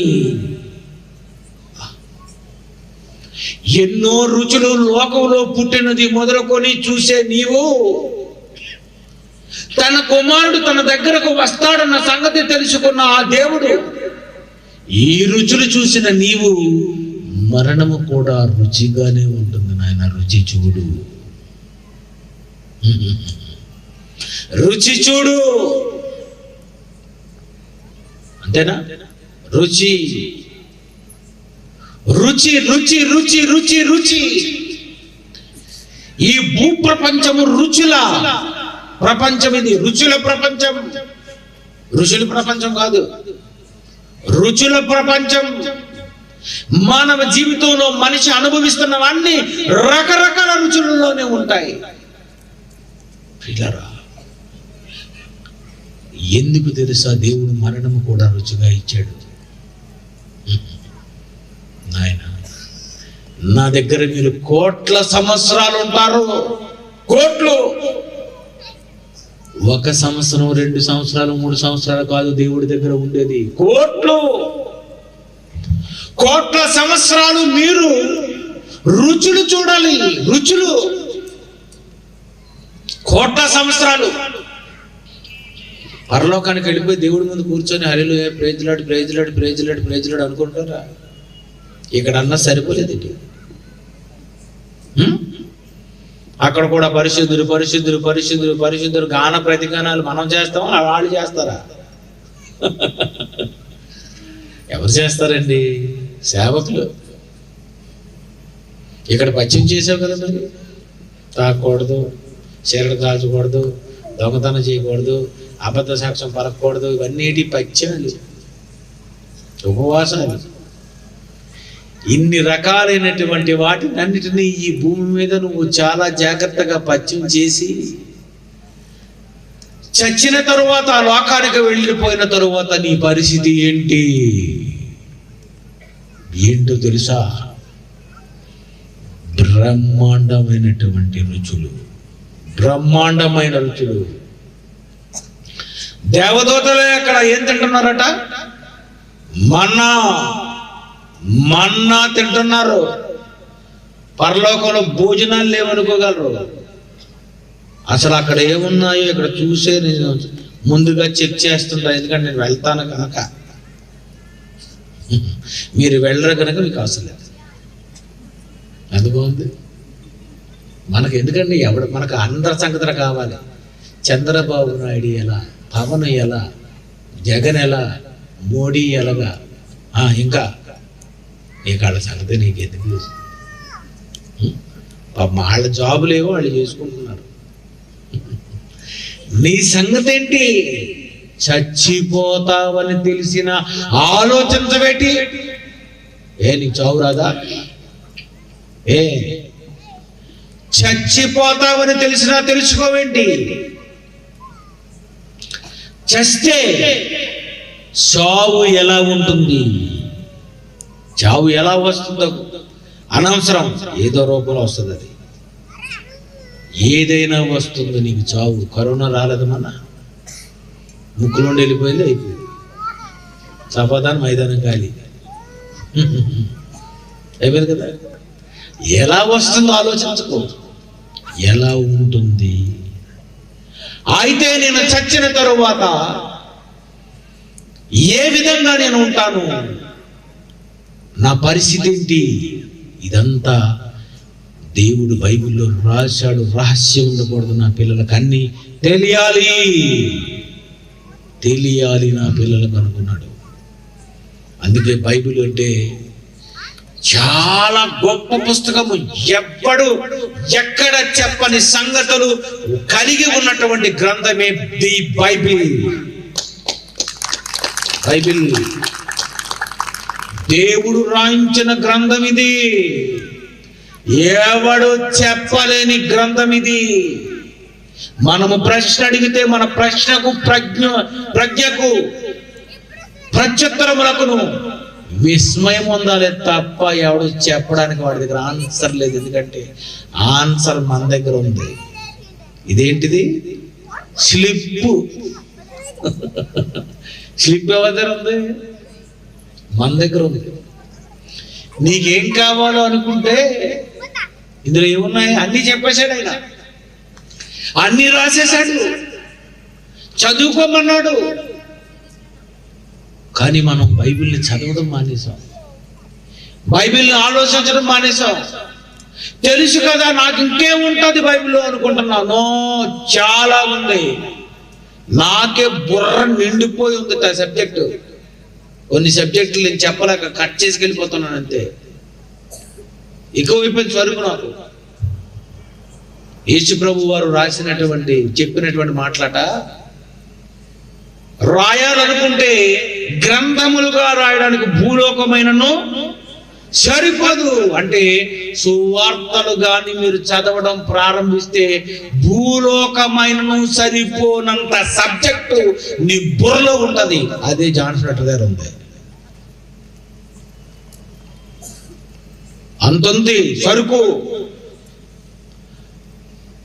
ఎన్నో రుచులు లోకంలో పుట్టినది మొదలుకొని చూసే నీవు తన కుమారుడు తన దగ్గరకు వస్తాడన్న సంగతి తెలుసుకున్న ఆ దేవుడు ఈ రుచులు చూసిన నీవు మరణము కూడా రుచిగానే ఉంటుంది నాయన. రుచి చూడు, రుచి చూడు. అంతేనా? రుచి రుచి రుచి రుచి రుచి రుచి. ఈ భూ ప్రపంచము రుచుల ప్రపంచం. ఇది రుచుల ప్రపంచం. ఋషుల ప్రపంచం కాదు, రుచుల ప్రపంచం. మానవ జీవితంలో మనిషి అనుభవిస్తున్నవన్నీ రకరకాల రుచులలోనే ఉంటాయి. పిల్లరా, ఎందుకు తెలుసా దేవుడు మరణము కూడా రుచిగా ఇచ్చాడు? నాయన, నా దగ్గర మీరు కోట్ల సంవత్సరాలు ఉంటారు. కోట్లు. 1 సంవత్సరం, 2 సంవత్సరాలు, 3 సంవత్సరాలు కాదు దేవుడి దగ్గర ఉండేది. కోట్లు, కోట్ల సంవత్సరాలు మీరు రుచులు చూడాలి. రుచులు కోట్ల సంవత్సరాలు. పరలోకానికి వెళ్ళిపోయి దేవుడి ముందు కూర్చొని hallelujah, praise Lord, praise Lord, praise Lord, praise Lord అనుకుంటారా? ఇక్కడ అన్నా సరిపోలేదు. అక్కడ కూడా పరిశుద్ధులు పరిశుద్ధులు పరిశుద్ధులు పరిశుద్ధులు గాన ప్రతిగానాలు మనం చేస్తాం, వాళ్ళు చేస్తారా? ఎవరు చేస్తారండి? సేవకులు. ఇక్కడ పద్యం చేసావు కదా మరి, తాగకూడదు, చీరలు కాల్చకూడదు, దొంగతనం చేయకూడదు, అబద్ధ సాక్ష్యం పలకూడదు, ఇవన్నీ పత్యాలు, ఉపవాసాలు. ఇన్ని రకాలైనటువంటి వాటినన్నిటినీ ఈ భూమి మీద నువ్వు చాలా జాగ్రత్తగా పత్యం చేసి చచ్చిన తరువాత, ఆ లోకానికి వెళ్ళిపోయిన తరువాత నీ పరిస్థితి ఏంటో తెలుసా? బ్రహ్మాండమైనటువంటి రుచులు, బ్రహ్మాండమైన రుచులు. దేవదూతలే అక్కడ ఏం తింటున్నారట? మన్నా తింటున్నారు. పరలోకంలో భోజనాలు లేవనుకోగలరు. అసలు అక్కడ ఏమున్నాయో ఇక్కడ చూసే నేను ముందుగా చెక్ చేస్తుంటా, ఎందుకంటే నేను వెళ్తాను కనుక. మీరు వెళ్ళరు కనుక మీకు అవసరం లేదు. అది బాగుంది. మనకు ఎందుకండి మనకు అందరి సంగతులు కావాలి. చంద్రబాబు నాయుడు ఎలా, పవన్ ఎలా, జగన్ ఎలా, మోడీ ఎలాగా, ఇంకా నీకు వాళ్ళ సంగతి నీకు ఎందుకు తెలుసు? వాళ్ళ జాబులేవో వాళ్ళు చేసుకుంటున్నారు. నీ సంగతి ఏంటి? చచ్చిపోతావని తెలిసిన ఆలోచించబెట్టి నీకు చావు రాదా? చచ్చిపోతావని తెలిసినా తెలుసుకోవేంటి? చస్తే చావు ఎలా ఉంటుంది, చావు ఎలా వస్తుందో అనవసరం. ఏదో రూపంలో వస్తుంది. అది ఏదైనా వస్తుంది. నీకు చావు. కరోనా రాలేదు, మన ముక్కులోండి వెళ్ళిపోయింది, అయిపోయింది. సమాధానం మైదానం ఖాళీ అయిపోయింది కదా. ఎలా వస్తుందో ఆలోచించుకో. ఎలా ఉంటుంది? అయితే నేను చచ్చిన తరువాత ఏ విధంగా నేను ఉంటాను, నా పరిస్థితి ఏంటి? ఇదంతా దేవుడు బైబిల్లో రాశాడు. రహస్యం ఉండకూడదు. నా పిల్లలకు అన్నీ తెలియాలి నా పిల్లలకు అనుకున్నాడు. అందుకే బైబిల్ అంటే చాలా గొప్ప పుస్తకము. ఎవ్వడు ఎక్కడ చెప్పని సంగతులు కలిగి ఉన్నటువంటి గ్రంథమే ది బైబిల్. బైబిల్ దేవుడు రాయించిన గ్రంథం ఇది. ఎవడు చెప్పలేని గ్రంథం ఇది. మనము ప్రశ్న అడిగితే మన ప్రశ్నకు ప్రజ్ఞకు ప్రత్యుత్తరములకును విస్మయం ఉండాలి తప్ప ఎవడు చెప్పడానికి వాడి దగ్గర ఆన్సర్ లేదు. ఎందుకంటే ఆన్సర్ మన దగ్గర ఉంది. ఇదేంటిది? స్లిప్. స్లిప్ ఎవరి దగ్గర ఉంది? మన దగ్గర ఉంది. నీకేం కావాలో అనుకుంటే ఇందులో ఏమున్నాయి? అన్నీ చెప్పేశాడు ఆయన, అన్నీ రాసేశాడు, చదువుకోమన్నాడు. కానీ మనం బైబిల్ని చదవడం మానేసాం, బైబిల్ని ఆలోచించడం మానేసాం. తెలుసు కదా నాకు ఇంకేముంటుంది బైబిల్లో అనుకుంటున్నాను. చాలా ఉంది. నాకే బుర్ర నిండిపోయి ఉంది ఆ సబ్జెక్టు. కొన్ని సబ్జెక్టులు నేను చెప్పలేక కట్ చేసుకెళ్ళిపోతున్నాను అంతే. ఎక్కువైపోయింది స్వరూపు నాకు. యేసు ప్రభు వారు చెప్పినటువంటి మాట్లాట రాయాలనుకుంటే గ్రంథములుగా రాయడానికి భూలోకమైనను సరిపోదు. అంటే సువార్తలు గాని మీరు చదవడం ప్రారంభిస్తే భూలోకమైనను సరిపోనంత సబ్జెక్టు నీ బుర్రలో ఉంటది. అదే జాన్సన్ దగ్గర ఉంది. అంతుంది సరుకు,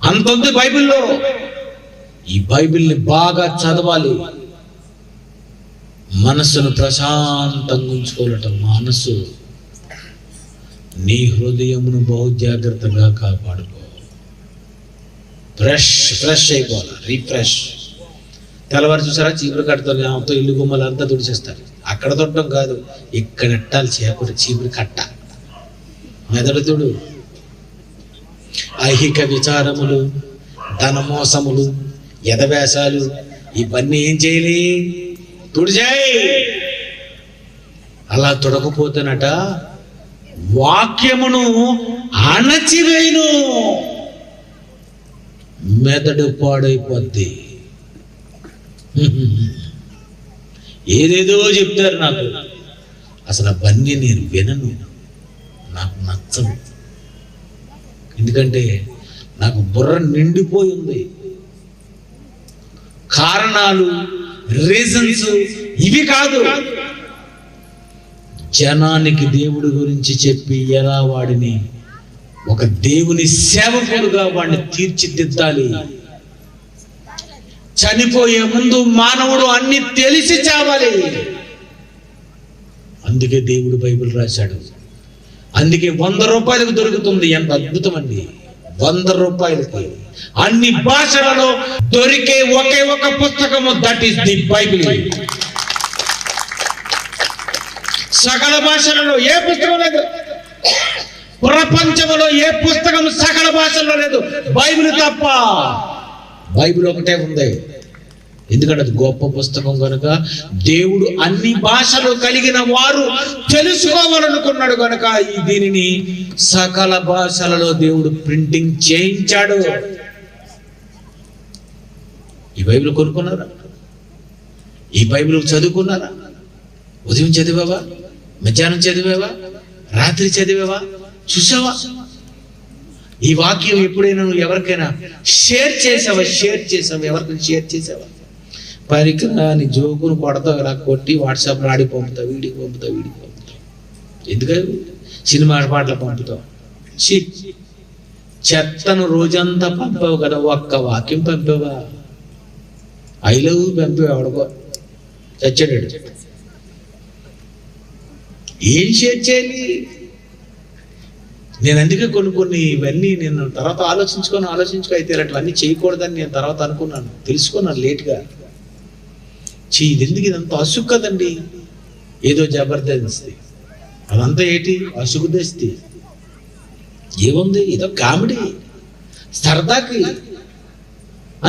అంతుంది బైబిల్లో. ఈ బైబిల్ని బాగా చదవాలి. మనస్సును ప్రశాంతంగా ఉంచుకోవటం. మనసు నీ హృదయమును బహు జాగ్రత్తగా కాపాడుకో. ఫ్రెష్ అయిపోవాలి, రీఫ్రెష్. తెల్లవారు చూసారా చీపురు కట్టతో ఇల్లు గుమ్మలు అంతా తుడిచేస్తారు. అక్కడ తొట్టడం కాదు, ఇక్కడ ఎట్టాలి చీపురు కట్ట. మెదడుతుడు ఐహిక విచారములు, ధనమోసములు, యథవేషాలు ఇవన్నీ ఏం చేయాలి? తుడిచేయి. అలా తొడకపోతేనట వాక్యమును అణచివేయును. మెదడు పాడైపోద్ది. ఏదేదో చెప్తారు నాకు, అసలు అవన్నీ నేను వినను, నాకు నచ్చను. ఎందుకంటే నాకు బుర్ర నిండిపోయి ఉంది. కారణాలు, రీజన్స్ ఇవి కాదు, జనానికి దేవుడి గురించి చెప్పి ఎలా వాడిని ఒక దేవుని సేవకుడుగా వాడిని తీర్చిదిద్దాలి. చనిపోయే ముందు మానవుడు అన్ని తెలిసి చావాలి. అందుకే దేవుడు బైబిల్ రాశాడు. అందుకే 100 రూపాయలకు దొరుకుతుంది. ఎంత అద్భుతం అండి! 100 రూపాయలకి అన్ని భాషలలో దొరికే ఒకే ఒక పుస్తకము, దట్ ఈస్ ది బైబిల్. సకల భాషలలో ఏ పుస్తకం లేదు, ప్రపంచంలో ఏ పుస్తకం సకల భాషల్లో లేదు, బైబిల్ తప్ప. బైబిల్ ఒకటే ఉంది. ఎందుకంటే అది గొప్ప పుస్తకం కనుక, దేవుడు అన్ని భాషలు కలిగిన వారు తెలుసుకోవాలనుకున్నాడు కనుక దీనిని సకల భాషలలో దేవుడు ప్రింటింగ్ చేయించాడు. ఈ బైబిల్ కొనుక్కున్నారా? ఈ బైబిల్ చదువుకున్నారా? ఉదయం చదివావా? మధ్యాహ్నం చదివావా? రాత్రి చదివావా? చూసావా? ఈ వాక్యం ఎప్పుడైనా నువ్వు ఎవరికైనా షేర్ చేసావా? ఎవరికైనా షేర్ చేసావా? పరికరాన్ని జోకును కొడతావు, ఇలా కొట్టి వాట్సాప్లో ఆడి పంపుతావు, వీడికి పంపుతావు. ఎందుకని సినిమా పాటలు పంపుతావు? చెత్తను రోజంతా పంపావు కదా, ఒక్క వాక్యం పంపావా? ఐ లవ్ పంపావు, ఎవడకో చచ్చాడు. ఏం షేర్ చేయాలి? నేను అందుకే కొన్ని ఇవన్నీ నేను తర్వాత ఆలోచించుకో అయితే ఇలాంటివన్నీ చేయకూడదని నేను తర్వాత అనుకున్నాను, తెలుసుకున్నాను లేట్గా. ఇది ఎందుకు, ఇదంతా అసుగు కదండి. ఏదో జబర్దస్తి, అదంతా ఏంటి అసుగుదస్తి ఏముంది? ఏదో కామెడీ, సరదాకి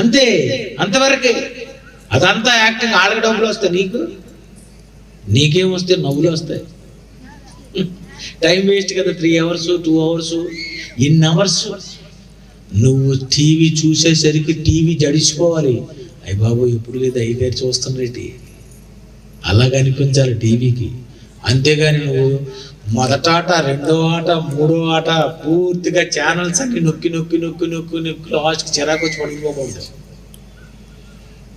అంతే, అంతవరకే. అదంతా యాక్టింగ్. ఆళ్ళకి డబ్బులు వస్తాయి, నీకేం వస్తాయి? నవ్వులు వస్తాయి. టైం వేస్ట్ కదా. 3 hours 2 hours ఇన్ అవర్స్ నువ్వు టీవీ చూసేసరికి టీవీ జడిసిపోవాలి. అయ్య బాబు ఎప్పుడు లేదు, అయ్యగారు చూస్తున్నటి అలాగ అనిపించాలి టీవీకి. అంతేగాని నువ్వు మొదటాట, రెండో ఆట, మూడో ఆట పూర్తిగా ఛానల్స్ అన్ని నొక్కి లాస్ట్కి చిరాకు వచ్చి పడిపోకూడదు.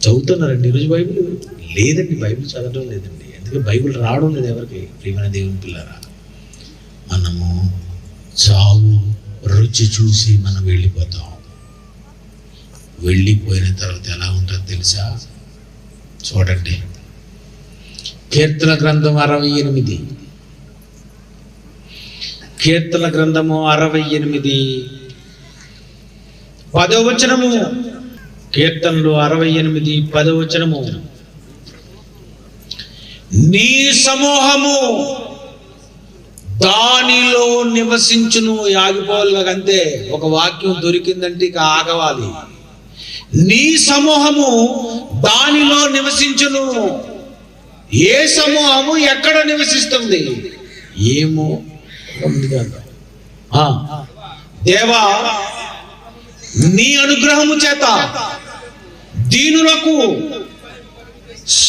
చదువుతున్నారండి ఈరోజు బైబిల్? లేదండి, బైబిల్ చదవడం లేదండి. అందుకే బైబిల్ రావడం లేదు ఎవరికి. ప్రియమైన దేవుని పిల్లరా, మనము చావు రుచి చూసి మనం వెళ్ళిపోతాం. వెళ్ళిపోయిన తర్వాత ఎలా ఉంటుందో తెలుసా? చూడండి, కీర్తన గ్రంథం 68, కీర్తన గ్రంథము 68 10వ వచనము. కీర్తనలు 68 10వ వచనము. నీ సమూహము దానిలో నివసించును. ఆగిపోవాలి అంతే. ఒక వాక్యం దొరికిందంటే ఇక ఆగవాలి. నీ సమూహము దానిలో నివసించును. ఏ సమూహము ఎక్కడ నివసిస్తుంది? ఏమో ఉంది కదా. దేవా, నీ అనుగ్రహము చేత దీనులకు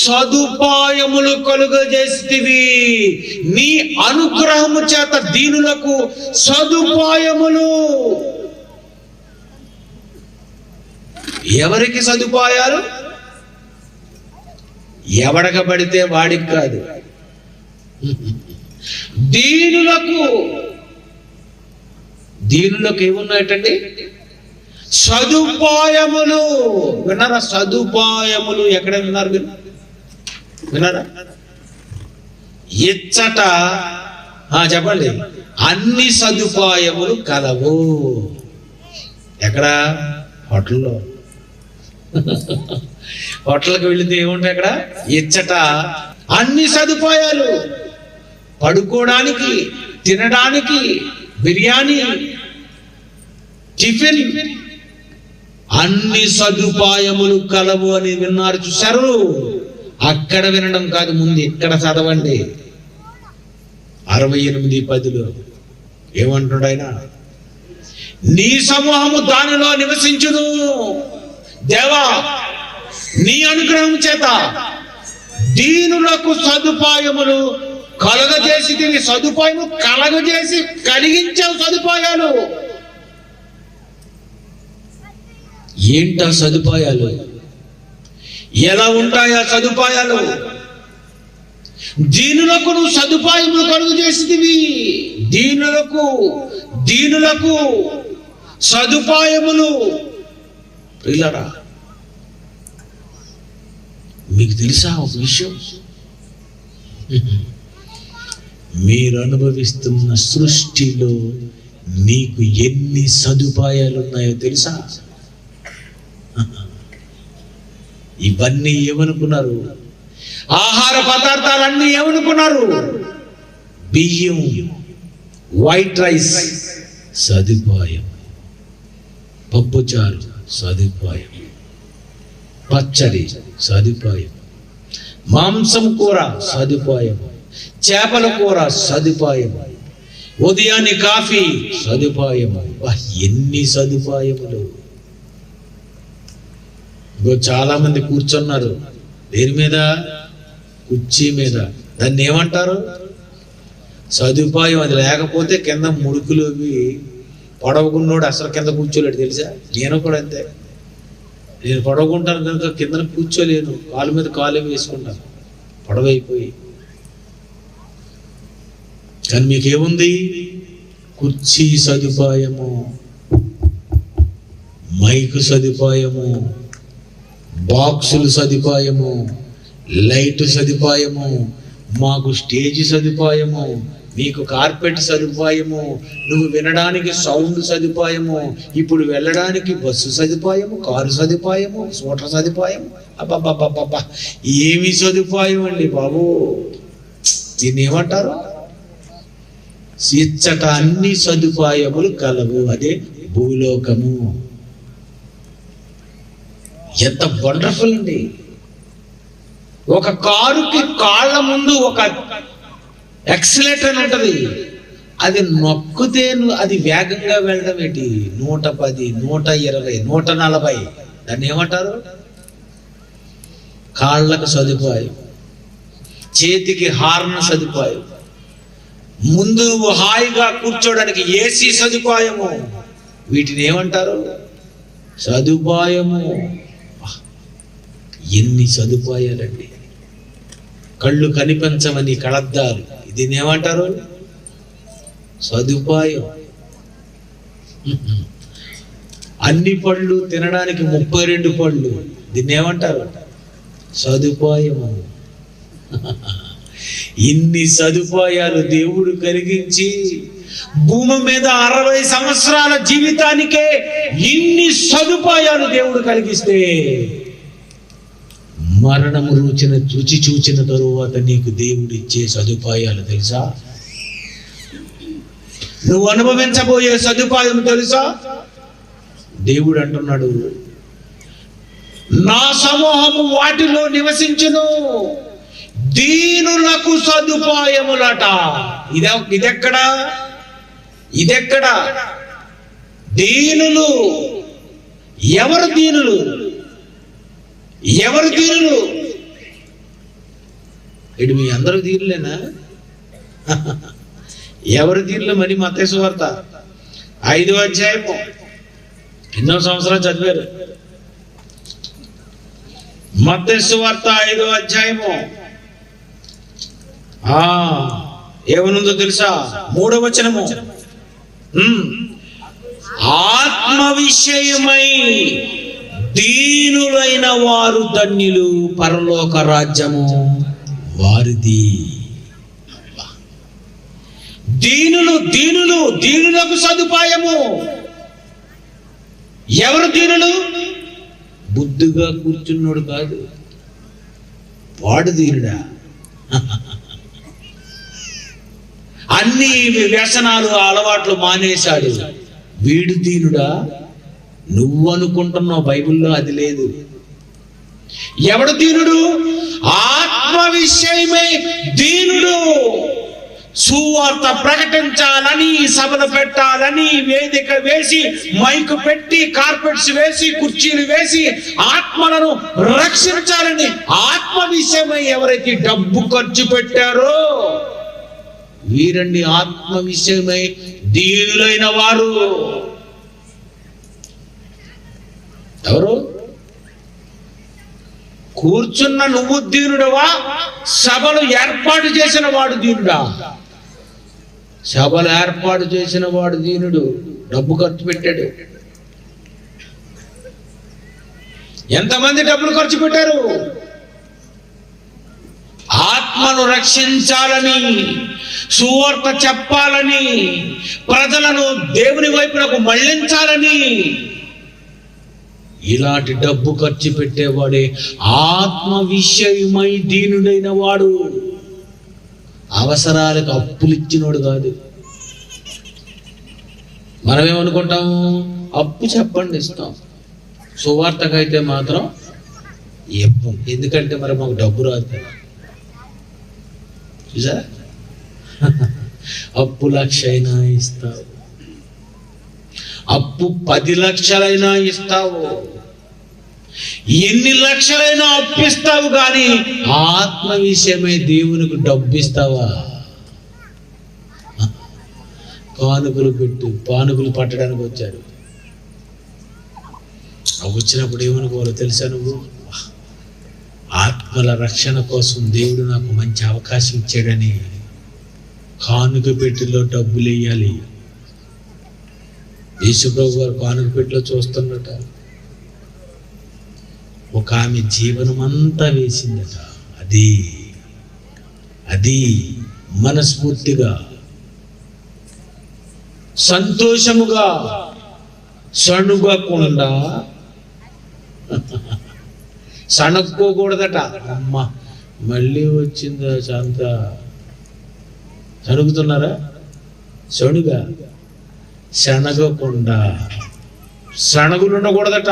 సదుపాయములు కలుగజేస్తివి. నీ అనుగ్రహము చేత దీనులకు సదుపాయములు. ఎవరికి సదుపాయాలు? ఎవడకబడితే వాడికి కాదు, దీనులకు. దీనులకు ఏమున్నాయటండి? సదుపాయములు. విన్నారా? సదుపాయములు ఎక్కడ విన్నారు? విన్నారా? ఇచ్చట చెప్పండి, అన్ని సదుపాయములు కలవు. ఎక్కడ? హోటల్లో. హోటల్కి వెళితే ఏముంటాయి అక్కడ? ఇచ్చట అన్ని సదుపాయాలు. పడుకోవడానికి, తినడానికి, బిర్యానీ, టిఫిన్, అన్ని సదుపాయములు కలవు అని విన్నారు. చూశారు? అక్కడ వినడం కాదు, ముందు ఇక్కడ చదవండి. 68:10 ఏమంటున్నాడు ఆయన? నీ సమూహము దానిలో నివసించును. దేవా, నీ అనుగ్రహం చేత దీనులకు సదుపాయములు కలగజేసి, సదుపాయము కలగజేసి కలిగించావు సదుపాయాలు. ఏంటా సదుపాయాలు? ఎలా ఉంటాయా సదుపాయాలు? దీనులకు నువ్వు సదుపాయములు కలుగు చేసితివి. దీనులకు సదుపాయములు. ప్రియులారా, మీకు తెలుసా ఒక విషయం? మీరు అనుభవిస్తున్న సృష్టిలో మీకు ఎన్ని సదుపాయాలు ఉన్నాయో తెలుసా? ఇవన్నీ ఏమనుకున్నారు? ఆహార పదార్థాలన్నీ ఏమనుకున్నారు? బియ్యం, వైట్ రైస్ సదుపాయం, పప్పుచారు సదుపాయం, పచ్చడి సదుపాయం, మాంసం కూర సదుపాయం, చేపల కూర సదుపాయం, ఉదయాన్నే కాఫీ సదుపాయం. ఎన్ని సదుపాయములు! చాలా మంది కూర్చున్నారు. దేని మీద? కుర్చీ మీద. దాన్ని ఏమంటారు? సదుపాయం. అది లేకపోతే కింద ముడుకులు పొడవకున్నోడు అసలు కింద కూర్చోలేడు, తెలుసా? నేను కూడా అంతే. నేను పొడవకుంటాను కనుక కింద కూర్చోలేను, కాలు మీద కాలు వేసుకుంటాను పొడవైపోయి. కానీ మీకేముంది? కుర్చీ సదుపాయము, మైకు సదుపాయము, బాక్సులు సదుపాయము, లైట్ సదుపాయము, మాకు స్టేజ్ సదుపాయము, మీకు కార్పెట్ సదుపాయము, నువ్వు వినడానికి సౌండ్ సదుపాయము, ఇప్పుడు వెళ్ళడానికి బస్సు సదుపాయము, కారు సదుపాయము, స్కూటర్ సదుపాయం. అబ్బబ్బబ్బబ్బా, ఏమి సదుపాయం అండి బాబు! దీన్ని ఏమంటారు? ఇచ్చట అన్ని సదుపాయములు కలవు. అదే భూలోకము. ఎంత వండర్ఫుల్ అండి! ఒక కారుకి కాళ్ళ ముందు ఒక ఎక్సిలేటర్ అని ఉంటుంది. అది నొక్కితే అది వేగంగా వెళ్ళడం ఏంటి? 110, 120, 140. దాన్ని ఏమంటారు? కాళ్ళకు సదుపాయం, చేతికి హార్న్ సదుపాయం, ముందు హాయిగా కూర్చోడానికి ఏసీ సదుపాయము. వీటిని ఏమంటారు? సదుపాయము. ఎన్ని సదుపాయాలండి! కళ్ళు కనిపించమని కళద్దాలు, దీన్ని ఏమంటారు? సదుపాయం. అన్ని పళ్ళు తినడానికి 32 పళ్ళు, దీన్ని ఏమంటారు? సదుపాయము. ఇన్ని సదుపాయాలు దేవుడు కలిగించి భూమి మీద 60 సంవత్సరాల జీవితానికే ఇన్ని సదుపాయాలు దేవుడు కలిగిస్తే, మరణము రుచి చూచిన తరువాత నీకు దేవుడు ఇచ్చే సదుపాయాలు తెలుసా? నువ్వు అనుభవించబోయే సదుపాయం తెలుసా? దేవుడు అంటున్నాడు, నా సమూహము వాటిలో నివసించును, దీనులకు సదుపాయములట. ఇదెక్కడా? దీనులు. ఎవరు దీనులు? ఎవరు దీనులు? ఇటు మీ అందరూ దీనులేనా? ఎవరు దీనులు? మరి మత్తయి సువార్త 5వ అధ్యాయము ఎన్నో సంవత్సరాలు చదివారు. మత్తయి సువార్త 5వ అధ్యాయము ఏమనుందో తెలుసా? 3వ వచనము, ఆత్మ విషయమై దీనులైన వారు ధన్యులు, పరలోక రాజ్యము వారిది. దీనులకు సదుపాయము. ఎవరు దీనులు? బుద్ధిగా కూర్చున్నాడు కాదు, వాడు దీనుడా? అన్ని వ్యసనాలు అలవాట్లు మానేశాడు, వీడు దీనుడా? నువ్వు అనుకుంటున్నావు, బైబిల్లో అది లేదు. ఎవడు దీనుడు? ఆత్మ విషయమే దీనుడు, సువార్త ప్రకటించాలని, సభలు పెట్టాలని, వేదిక వేసి, మైకు పెట్టి, కార్పెట్స్ వేసి, కుర్చీలు వేసి ఆత్మలను రక్షించాలని ఆత్మ విషయమై ఎవరైతే డబ్బు ఖర్చు పెట్టారో వీరండి ఆత్మ విషయమై దీనులైన వారు. ఎవరు? కూర్చున్న నువ్వు దీనుడవా? సభలు ఏర్పాటు చేసిన వాడు దీనుడా? సభలు ఏర్పాటు చేసిన వాడు దీనుడు. డబ్బు ఖర్చు పెట్టాడు. ఎంతమంది డబ్బులు ఖర్చు పెట్టారు? ఆత్మను రక్షించాలని, సువార్త చెప్పాలని, ప్రజలను దేవుని వైపునకు మళ్లించాలని ఇలాంటి డబ్బు ఖర్చు పెట్టేవాడే ఆత్మ విషయమై దీనుడైన వాడు. అవసరాలకు అప్పులు ఇచ్చినోడు కాదు. మనమేమనుకుంటాము? అప్పు చెప్పండి ఇస్తాం, సువార్తకైతే మాత్రం ఇవ్వం. ఎందుకంటే మరి మాకు డబ్బు రాదు కదా. చూసారా? అప్పు 1,00,000 అయినా ఇస్తావు, అప్పు 10 లక్షలైనా ఇస్తావు, ఎన్ని లక్షలైనా అప్పిస్తావు, కానీ ఆత్మ విషయమై దేవునికి డబ్బు ఇస్తావా? కానుకలు పెట్టు. పానుకలు పట్టడానికి వచ్చారు. వచ్చినప్పుడు ఏమనుకోవాలో తెలుసా? నువ్వు ఆత్మల రక్షణ కోసం దేవుడు నాకు మంచి అవకాశం ఇచ్చాడని కానుక పెట్టిలో డబ్బులు వేయాలి. యేసుప్రభు గారు కానుక పెట్టిలో చూస్తున్నట. ఒక ఆమె జీవనం అంతా వేసిందట. అది మనస్ఫూర్తిగా, సంతోషముగా, సణుగకుండా, సణక్కోకూడదట. అమ్మ మళ్ళీ వచ్చిందా శాంత? సణుగుతున్నారా? సణుగా శనగకుండా, సణగులు ఉండకూడదట.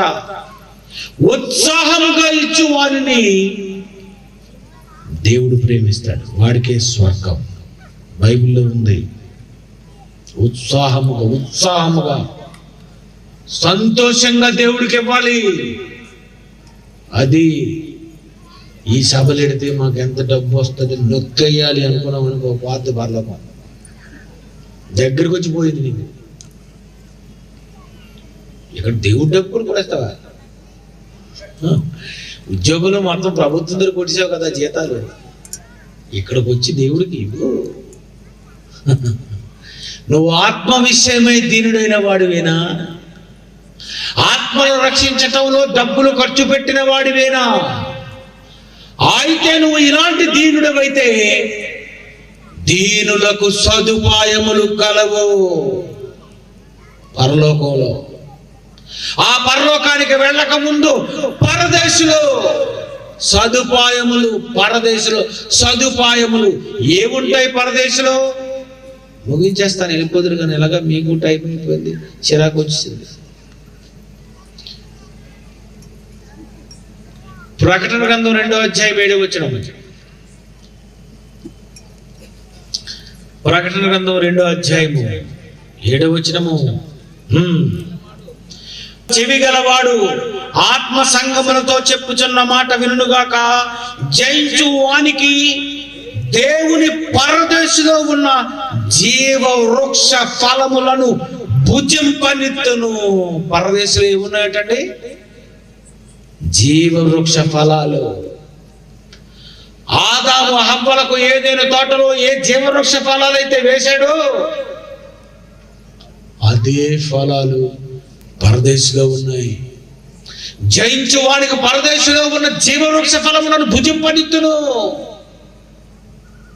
ఉత్సాహముగా ఇచ్చు వారిని దేవుడు ప్రేమిస్తాడు. వాడికే స్వర్గం. బైబిల్లో ఉంది. ఉత్సాహముగా సంతోషంగా దేవుడికి ఇవ్వాలి. అది ఈ సభలు ఎడితే మాకు ఎంత డబ్బు వస్తుంది నొక్కేయాలి అనుకున్నాం అనుకో, పాత పర్లోకం దగ్గరకు వచ్చిపోయింది నీకు. ఇక్కడ దేవుడి డబ్బులు కూడా ఇస్తావా? ఉద్యోగులు మొత్తం ప్రభుత్వం దగ్గర కొట్టేసావు కదా జీతాలు. ఇక్కడికి వచ్చి దేవుడికి ఇవ్వు. నువ్వు ఆత్మ విషయమై దీనుడైన వాడివేనా? ఆత్మను రక్షించటంలో డబ్బులు ఖర్చు పెట్టిన వాడివేనా? అయితే నువ్వు ఇలాంటి దీనుడవైతే దీనులకు సదుపాయములు కలవు పరలోకంలో. ఆ పరలోకానికి వెళ్ళక ముందు పరదేశులు సదుపాయములు ఏముంటాయి పరదేశంలో? ముగించేస్తాను, వెళ్ళిపోదురు. కానీ ఎలాగా మీకు టైం అయిపోయింది, చిరాకు వచ్చింది. ప్రకటన గ్రంథం 2వ అధ్యాయం 7వ వచనం. ప్రకటన గ్రంథం 2వ అధ్యాయము 7వ వచనము. చెవి గలవాడు ఆత్మ సంగములతో చెప్పుచున్న మాట వినుగాక. జయించు వానికి దేవుని పరదేశంలో ఉన్న జీవ వృక్ష ఫలములను భుజింపనిత్తును. పరదేశంలో ఏమున్నాయటండి? జీవ వృక్ష ఫలాలు. ఆదాము హవ్వలకు ఏదైనా తోటలో ఏ జీవ వృక్ష ఫలాలు అయితే వేశాడో అదే ఫలాలు పరదేశంలో ఉన్నాయి. జయించు వానికి పరదేశంలో ఉన్న జీవవృక్ష ఫలములను భుజింపనిత్తును.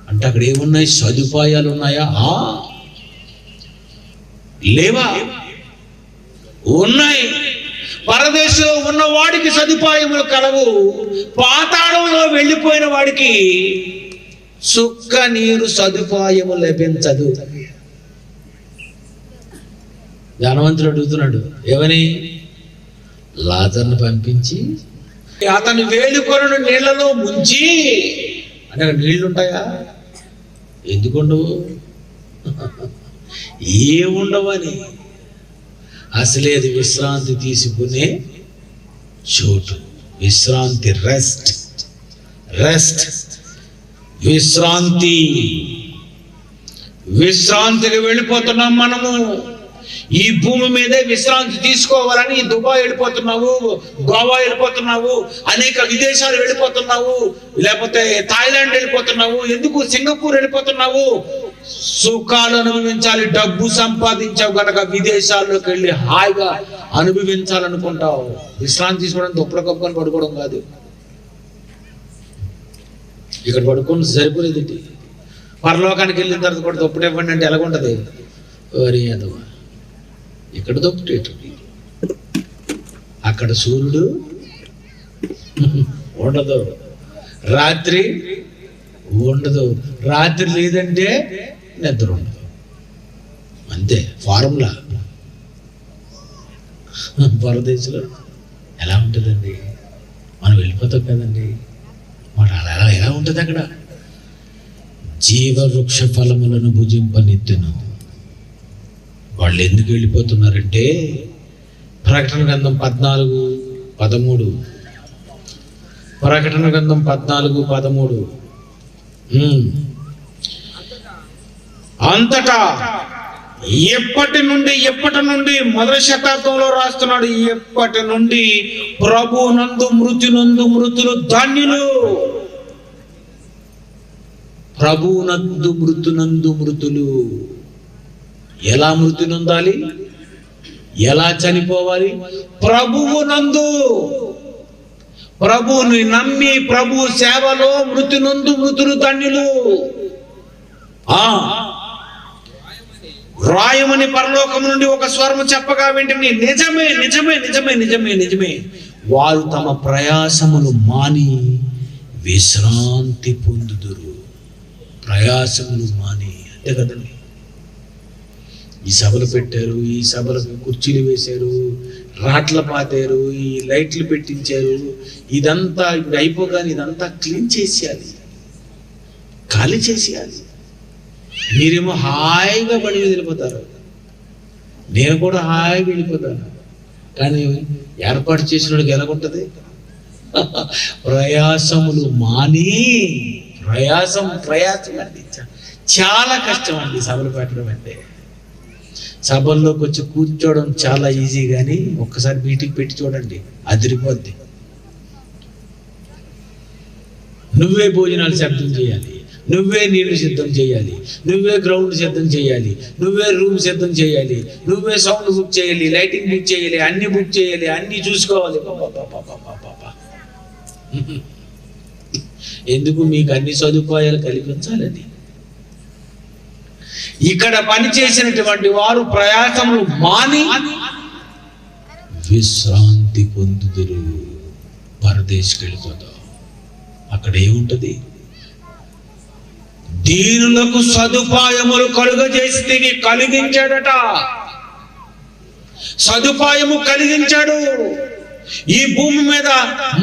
అంటే అక్కడ ఏమున్నాయి? సదుపాయాలు ఉన్నాయా? లేవా? ఉన్నాయి. పరదేశంలో ఉన్న వాడికి సదుపాయములు కలవు. పాతాళంలో వెళ్ళిపోయిన వాడికి సుక్క నీరు సదుపాయము లభించదు. ధనవంతుడు అడుగుతున్నాడు ఏమని? లాజర్ను పంపించి అతని వేలుకొనను నీళ్లలో ముంచి. అంటే నీళ్లు ఉంటాయా? ఎందుకుండవు? ఏముండవని. అసలే అది విశ్రాంతి తీసుకునే చోటు. విశ్రాంతి, రెస్ట్, విశ్రాంతి. విశ్రాంతికి వెళ్ళిపోతున్నాం మనము. ఈ భూమి మీదే విశ్రాంతి తీసుకోవాలని దుబాయ్ వెళ్ళిపోతున్నావు, గోవా వెళ్ళిపోతున్నావు, అనేక విదేశాలు వెళ్ళిపోతున్నావు, లేకపోతే థాయిలాండ్ వెళ్ళిపోతున్నావు, ఎందుకు సింగపూర్ వెళ్ళిపోతున్నావు? సుఖాలు అనుభవించాలి. డబ్బు సంపాదించావు కనుక విదేశాల్లోకి వెళ్ళి హాయిగా అనుభవించాలనుకుంటావు. విశ్రాంతి తీసుకోవడానికి దుప్పటి కప్పుకొని పడుకోవడం కాదు. ఇక్కడ పడుకొని సరిపోలేదు. పరలోకానికి వెళ్ళిన తర్వాత కూడా దుప్పటి ఇవ్వండి అంటే ఎలాగుంటది? వరి అదవా, ఇక్కడ దుప్పటి, అక్కడ సూర్యుడు ఉండదు, రాత్రి ఉండదు. రాత్రి లేదంటే నిద్ర ఉండదు. అంతే ఫార్ములా. పరదేశంలో ఎలా ఉంటుందండి? మనం వెళ్ళిపోతాం కదండి. మాట అలా ఎలా ఉంటుంది అక్కడ? జీవవృక్ష ఫలములను భుజింపనిత్తును. వాళ్ళు ఎందుకు వెళ్ళిపోతున్నారంటే, ప్రకటన గ్రంథం 14:13, ప్రకటన గ్రంథం 14:13, అంతటా ఎప్పటి నుండి మొదటి శతాబ్దంలో రాస్తున్నాడు. ఎప్పటి నుండి ప్రభునందు మృతులు ధన్యులు. ప్రభునందు మృతులు. ఎలా మృతి నొందాలి? ఎలా చనిపోవాలి? ప్రభువునందు. ప్రభువుని నమ్మి ప్రభు సేవలో మృతులు ధన్యులు. రాయమని పరలోకం నుండి ఒక స్వరము చెప్పగా వెంటనే నిజమే వారు తమ ప్రయాసములు మాని విశ్రాంతి పొందుదురు. ప్రయాసములు మాని అంతే కదండి. ఈ సభలు పెట్టారు, ఈ సభలకు కుర్చీలు వేశారు, రాట్ల పాతారు, ఈ లైట్లు పెట్టించారు. ఇదంతా ఇప్పుడు అయిపోగానే ఇదంతా క్లీన్ చేసేయాలి, ఖాళీ చేసేయాలి. మీరేమో హాయిగా బండి మీద వెళ్ళిపోతారు, నేను కూడా హాయిగా వెళ్ళిపోతాను. కానీ ఏర్పాటు చేసినోడికి ఎలాగుంటది? ప్రయాసములు మాని. ప్రయాసం అండి, చాలా కష్టం అండి సభలు పెట్టడం అంటే. సభల్లోకి వచ్చి కూర్చోవడం చాలా ఈజీ, కానీ ఒక్కసారి మీటింగ్ పెట్టి చూడండి, అదిరిపోద్ది. నువ్వే భోజనాలు సిద్ధం చేయాలి, నువ్వే నీళ్లు సిద్ధం చేయాలి, నువ్వే గ్రౌండ్ సిద్ధం చేయాలి, నువ్వే రూమ్ సిద్ధం చేయాలి, నువ్వే సౌండ్ బుక్ చేయాలి, లైటింగ్ బుక్ చేయాలి, అన్ని బుక్ చేయాలి, అన్ని చూసుకోవాలి. ఎందుకు? మీకు అన్ని సదుపాయాలు కల్పించాలని. ఇక్కడ పని చేసినటువంటి వారు ప్రయాసములు మాని విశ్రాంతి పొందుదురు. పరదేశికి వెళ్ళిపోతాం. అక్కడ ఏముంటది? దీనులకు సదుపాయములు కలుగజేసి కలిగించాడట. సదుపాయము కలిగించాడు. ఈ భూమి మీద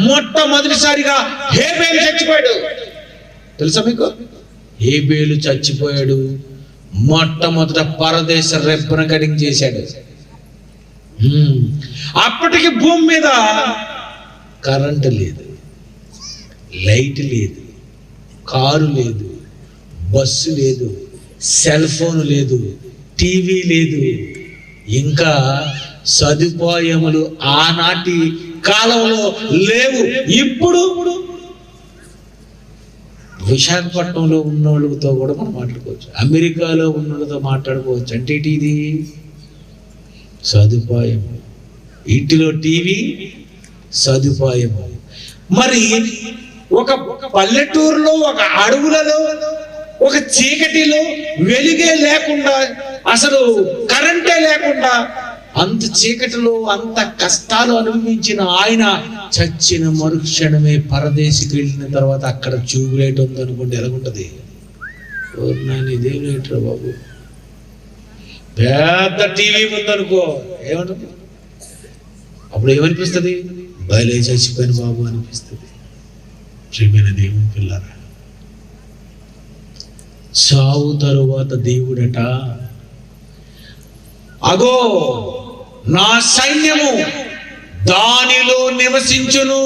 మొట్టమొదటిసారిగా హేబేలు చచ్చిపోయాడు. తెలుసా మీకు? హేబేలు చచ్చిపోయాడు. మొట్టమొదట పరదేశ రెబ్బన కటింగ్ చేశాడు. అప్పటికి భూమి మీద కరెంటు లేదు, లైట్ లేదు, కారు లేదు, బస్సు లేదు, సెల్ ఫోన్ లేదు, టీవీ లేదు, ఇంకా సదుపాయములు ఆనాటి కాలంలో లేవు. ఇప్పుడు విశాఖపట్నంలో ఉన్న వాళ్ళతో కూడా మనం మాట్లాడుకోవచ్చు, అమెరికాలో ఉన్న వాళ్ళతో మాట్లాడుకోవచ్చు. అంటే ఇది సదుపాయము. ఇంటిలో టీవీ సదుపాయము. మరి ఒక పల్లెటూరులో, ఒక అడవులలో, ఒక చీకటిలో వెలుగే లేకుండా, అసలు కరెంటే లేకుండా, అంత చీకటిలో అంత కష్టాలు అనుభవించిన ఆయన చచ్చిన మరుక్షణమే పరదేశికి వెళ్ళిన తర్వాత అక్కడ ట్యూబ్ లైట్ ఉందనుకోండి, ఎలాగుంటది? ఇదేం లైట్రా బాబు, పెద్ద టీవీ ఉందనుకో, ఏమంటుంది? అప్పుడు ఏమనిపిస్తుంది? బయలు చచ్చిపోయిన బాబు అనిపిస్తుంది. ప్రియమైన దేవుని పిల్లరా, చావు తరువాత దేవుడట, అగో నా సైన్యము దానిలో నివసించును,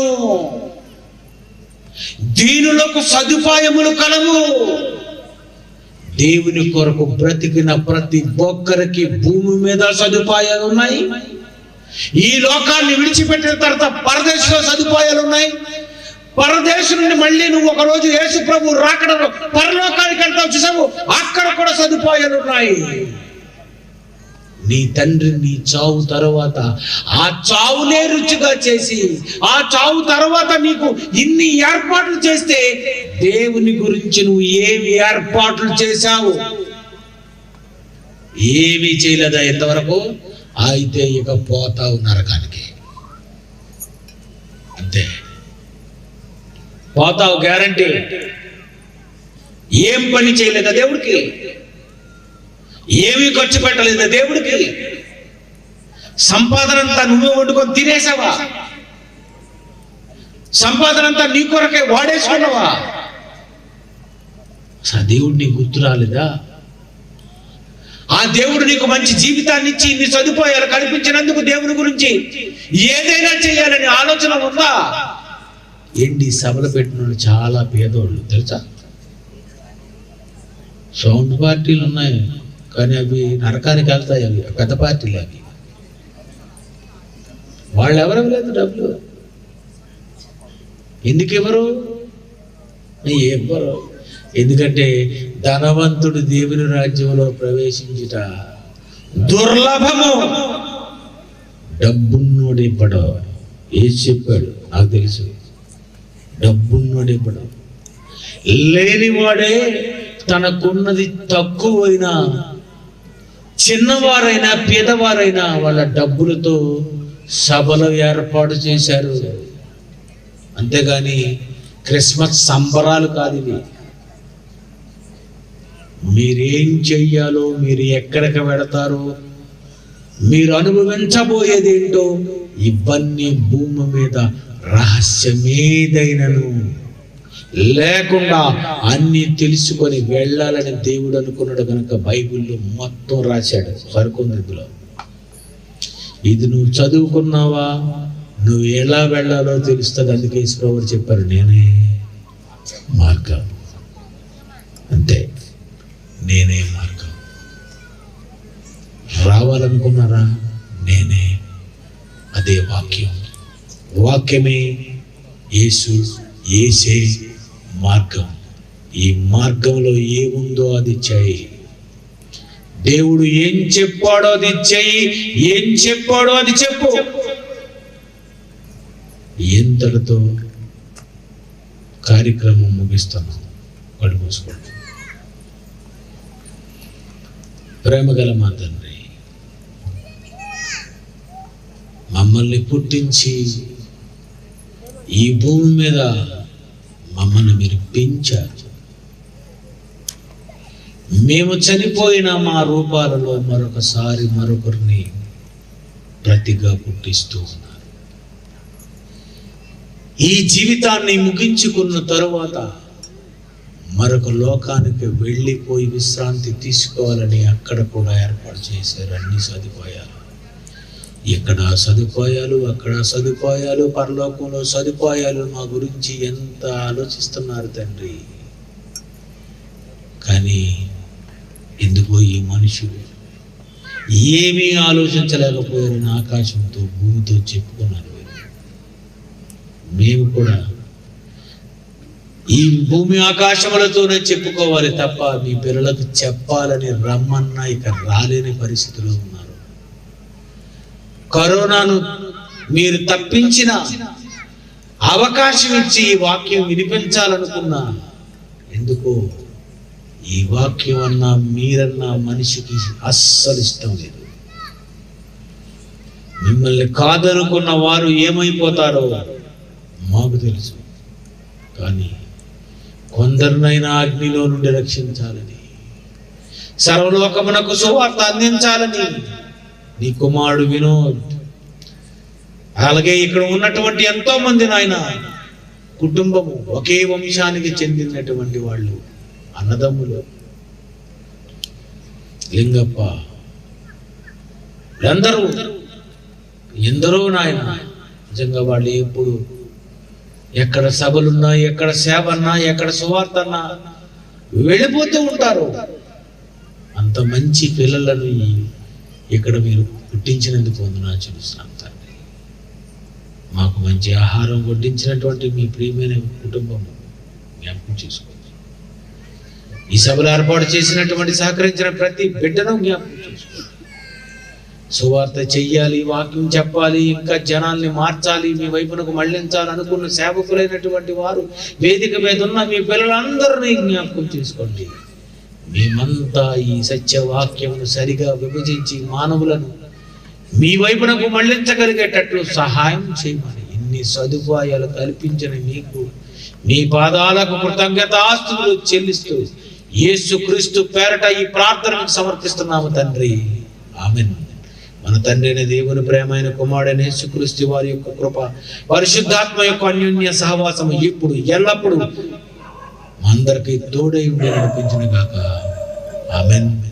దీనులకు సదుపాయములు కలవు. దేవుని కొరకు బ్రతికిన ప్రతి ఒక్కరికి భూమి మీద సదుపాయాలు ఉన్నాయి. ఈ లోకాన్ని విడిచిపెట్టిన తర్వాత పరదేశంలో సదుపాయాలు ఉన్నాయి. పరదేశం నుండి మళ్ళీ నువ్వు ఒక రోజు యేసు ప్రభు రాకడలో పరలోకానికి వెళ్తావు, చూసావు, అక్కడ కూడా సదుపాయాలు ఉన్నాయి. నీ తండ్రి నీ చావు తర్వాత ఆ చావునే రుచిగా చేసి, ఆ చావు తర్వాత నీకు ఇన్ని ఏర్పాట్లు చేస్తే దేవుని గురించి నువ్వు ఏమి ఏర్పాట్లు చేశావు? ఏమీ చేయలేదా ఇంతవరకు? అయితే ఇక పోతావు నరకానికి, అంతే, పోతావు గ్యారంటీ. ఏం పని చేయలేదా దేవుడికి? ఏమీ ఖర్చు పెట్టలేదా దేవుడికి? సంపాదన అంతా నువ్వే వండుకొని తినేసావా? సంపాదన అంతా నీ కొరకే వాడేసుకున్నావా? దేవుడు నీకు గుర్తు రాలేదా? ఆ దేవుడు నీకు మంచి జీవితాన్ని ఇచ్చి నీ సదుపాయాలు కల్పించినందుకు దేవుని గురించి ఏదైనా చేయాలని ఆలోచన ఉందా? ఏంటి సభలు పెట్టిన వాళ్ళు చాలా పేదోళ్ళు తెలుసా? సౌండ్ పార్టీలు ఉన్నాయి కానీ అవి నరకానికి వెళ్తాయి. అవి పెద్ద పార్టీలు. అవి వాళ్ళు ఎవరు లేదు డబ్బులు ఎందుకు ఇవ్వరు? ఇవ్వరు. ఎందుకంటే ధనవంతుడు దేవుని రాజ్యంలో ప్రవేశించుట దుర్లభము. డబ్బున్నోడు ఇవ్వడు. ఏసి చెప్పాడు నాకు తెలుసు. డబ్బున్నోడు ఇవ్వడు. లేనివాడే తనకున్నది తక్కువైనా, చిన్నవారైనా పేదవారైనా వాళ్ళ డబ్బులతో సభలు ఏర్పాటు చేశారు. అంతేగాని క్రిస్మస్ సంబరాలు కాదు ఇవి. మీరేం చెయ్యాలో, మీరు ఎక్కడికి వెడతారో, మీరు అనుభవించబోయేది ఏంటో ఇవన్నీ భూమి మీద రహస్యమేదైనను లేకుండా అన్ని తెలుసుకొని వెళ్ళాలని దేవుడు అనుకున్నాడు కనుక బైబిల్లో మొత్తం రాశాడు. సరుకుంది ఇందులో. ఇది నువ్వు చదువుకున్నావా, నువ్వు ఎలా వెళ్ళాలో తెలుస్తుంది. అందుకే యేసుప్రభువు చెప్పారు, నేనే మార్గం. అంతే, నేనే మార్గం. రావాలనుకున్నారా? నేనే. అదే వాక్యం. వాక్యమే యేసు, యేసే మార్గం. ఈ మార్గంలో ఏముందో అది చెయ్యి. దేవుడు ఏం చెప్పాడో అది చెయ్యి, ఏం చెప్పాడో అది చెప్పు. ఎంతటితో కార్యక్రమం ముగిస్తున్నాం. కళ్ళు మూసుకోండి. ప్రేమగల మా తండ్రి, మమ్మల్ని పుట్టించి ఈ భూమి మీద మమ్మల్ని మీరు పెంచారు. మేము చనిపోయిన మా రూపాలలో మరొకసారి మరొకరిని ప్రతిగా పుట్టిస్తూ ఉన్నారు. ఈ జీవితాన్ని ముగించుకున్న తరువాత మరొక లోకానికి వెళ్ళిపోయి విశ్రాంతి తీసుకోవాలని అక్కడ కూడా ఏర్పాటు చేశారు అన్ని సదుపాయాలు. ఇక్కడ సదుపాయాలు, అక్కడ సదుపాయాలు, పరలోకంలో సదుపాయాలు. మా గురించి ఎంత ఆలోచిస్తున్నారు తండ్రి. కానీ ఎందుకో ఈ మనుషులు ఏమీ ఆలోచించలేకపోయారని ఆకాశంతో భూమితో చెప్పుకున్నారు. మేము కూడా ఈ భూమి ఆకాశములతోనే చెప్పుకోవాలి తప్ప మీ పిల్లలకు చెప్పాలని రమ్మన్నా ఇక రాలేని పరిస్థితిలో ఉన్నారు. కరోనాను మీరు తప్పించిన అవకాశం ఇచ్చి ఈ వాక్యం వినిపించాలనుకున్నా, ఎందుకో ఈ వాక్యం అన్నా మీరన్నా మనిషికి అస్సలు ఇష్టం లేదు. మిమ్మల్ని కాదనుకున్న వారు ఏమైపోతారో మాకు తెలుసు. కానీ కొందరినైనా అగ్నిలో నుండి రక్షించాలని, సర్వలోకమునకు సువార్త అందించాలని నీ కుమారుడు వినోద్, అలాగే ఇక్కడ ఉన్నటువంటి ఎంతో మంది నాయన కుటుంబము, ఒకే వంశానికి చెందినటువంటి వాళ్ళు, అన్నదమ్ములు, లింగప్ప, వీళ్ళందరూ ఎందరో నాయన, నిజంగా వాళ్ళు ఎప్పుడు ఎక్కడ సభలున్నా, ఎక్కడ సేవ అన్నా, ఎక్కడ సువార్త అన్నా వెళ్ళిపోతూ ఉంటారు. అంత మంచి పిల్లలను ఇక్కడ మీరు పుట్టించినందుకు వందనాలు చెల్లిస్తున్నాం తండ్రి. మాకు మంచి ఆహారం వడ్డించినటువంటి మీ ప్రియమైన కుటుంబం జ్ఞాపకం చేసుకోండి. ఈ సభలు ఏర్పాటు చేసినటువంటి సహకరించిన ప్రతి బిడ్డను జ్ఞాపకం చేసుకోండి. సువార్త చెయ్యాలి, వాక్యం చెప్పాలి, ఇంకా జనాల్ని మార్చాలి, మీ వైపునకు మళ్లించాలి అనుకున్న సేవకులైనటువంటి వారు వేదిక మీద ఉన్న మీ పిల్లలందరినీ జ్ఞాపకం చేసుకోండి. మేమంతా ఈ సత్యవాక్యమును సరిగా విభజించి మానవులను మీ వైపునకు మళ్లించగలిగేటట్లు సహాయం చేయమని ఇన్ని సదుపాయాలు కల్పించిన మీకు మీ పాదాలకు కృతజ్ఞతాస్తుతులు చెల్లిస్తూ యేసుక్రీస్తు పేరట ఈ ప్రార్థనను సమర్పిస్తున్నాము తండ్రి. ఆమేన్. మన తండ్రి అయిన దేవుని ప్రేమైన కుమారుడైన యేసుక్రీస్తు వారి యొక్క కృప, పరిశుద్ధాత్మ యొక్క అన్యోన్య సహవాసము ఇప్పుడు ఎల్లప్పుడూ అందరికీ తోడై ఉండి నడిపించును గాక. ఆమేన్.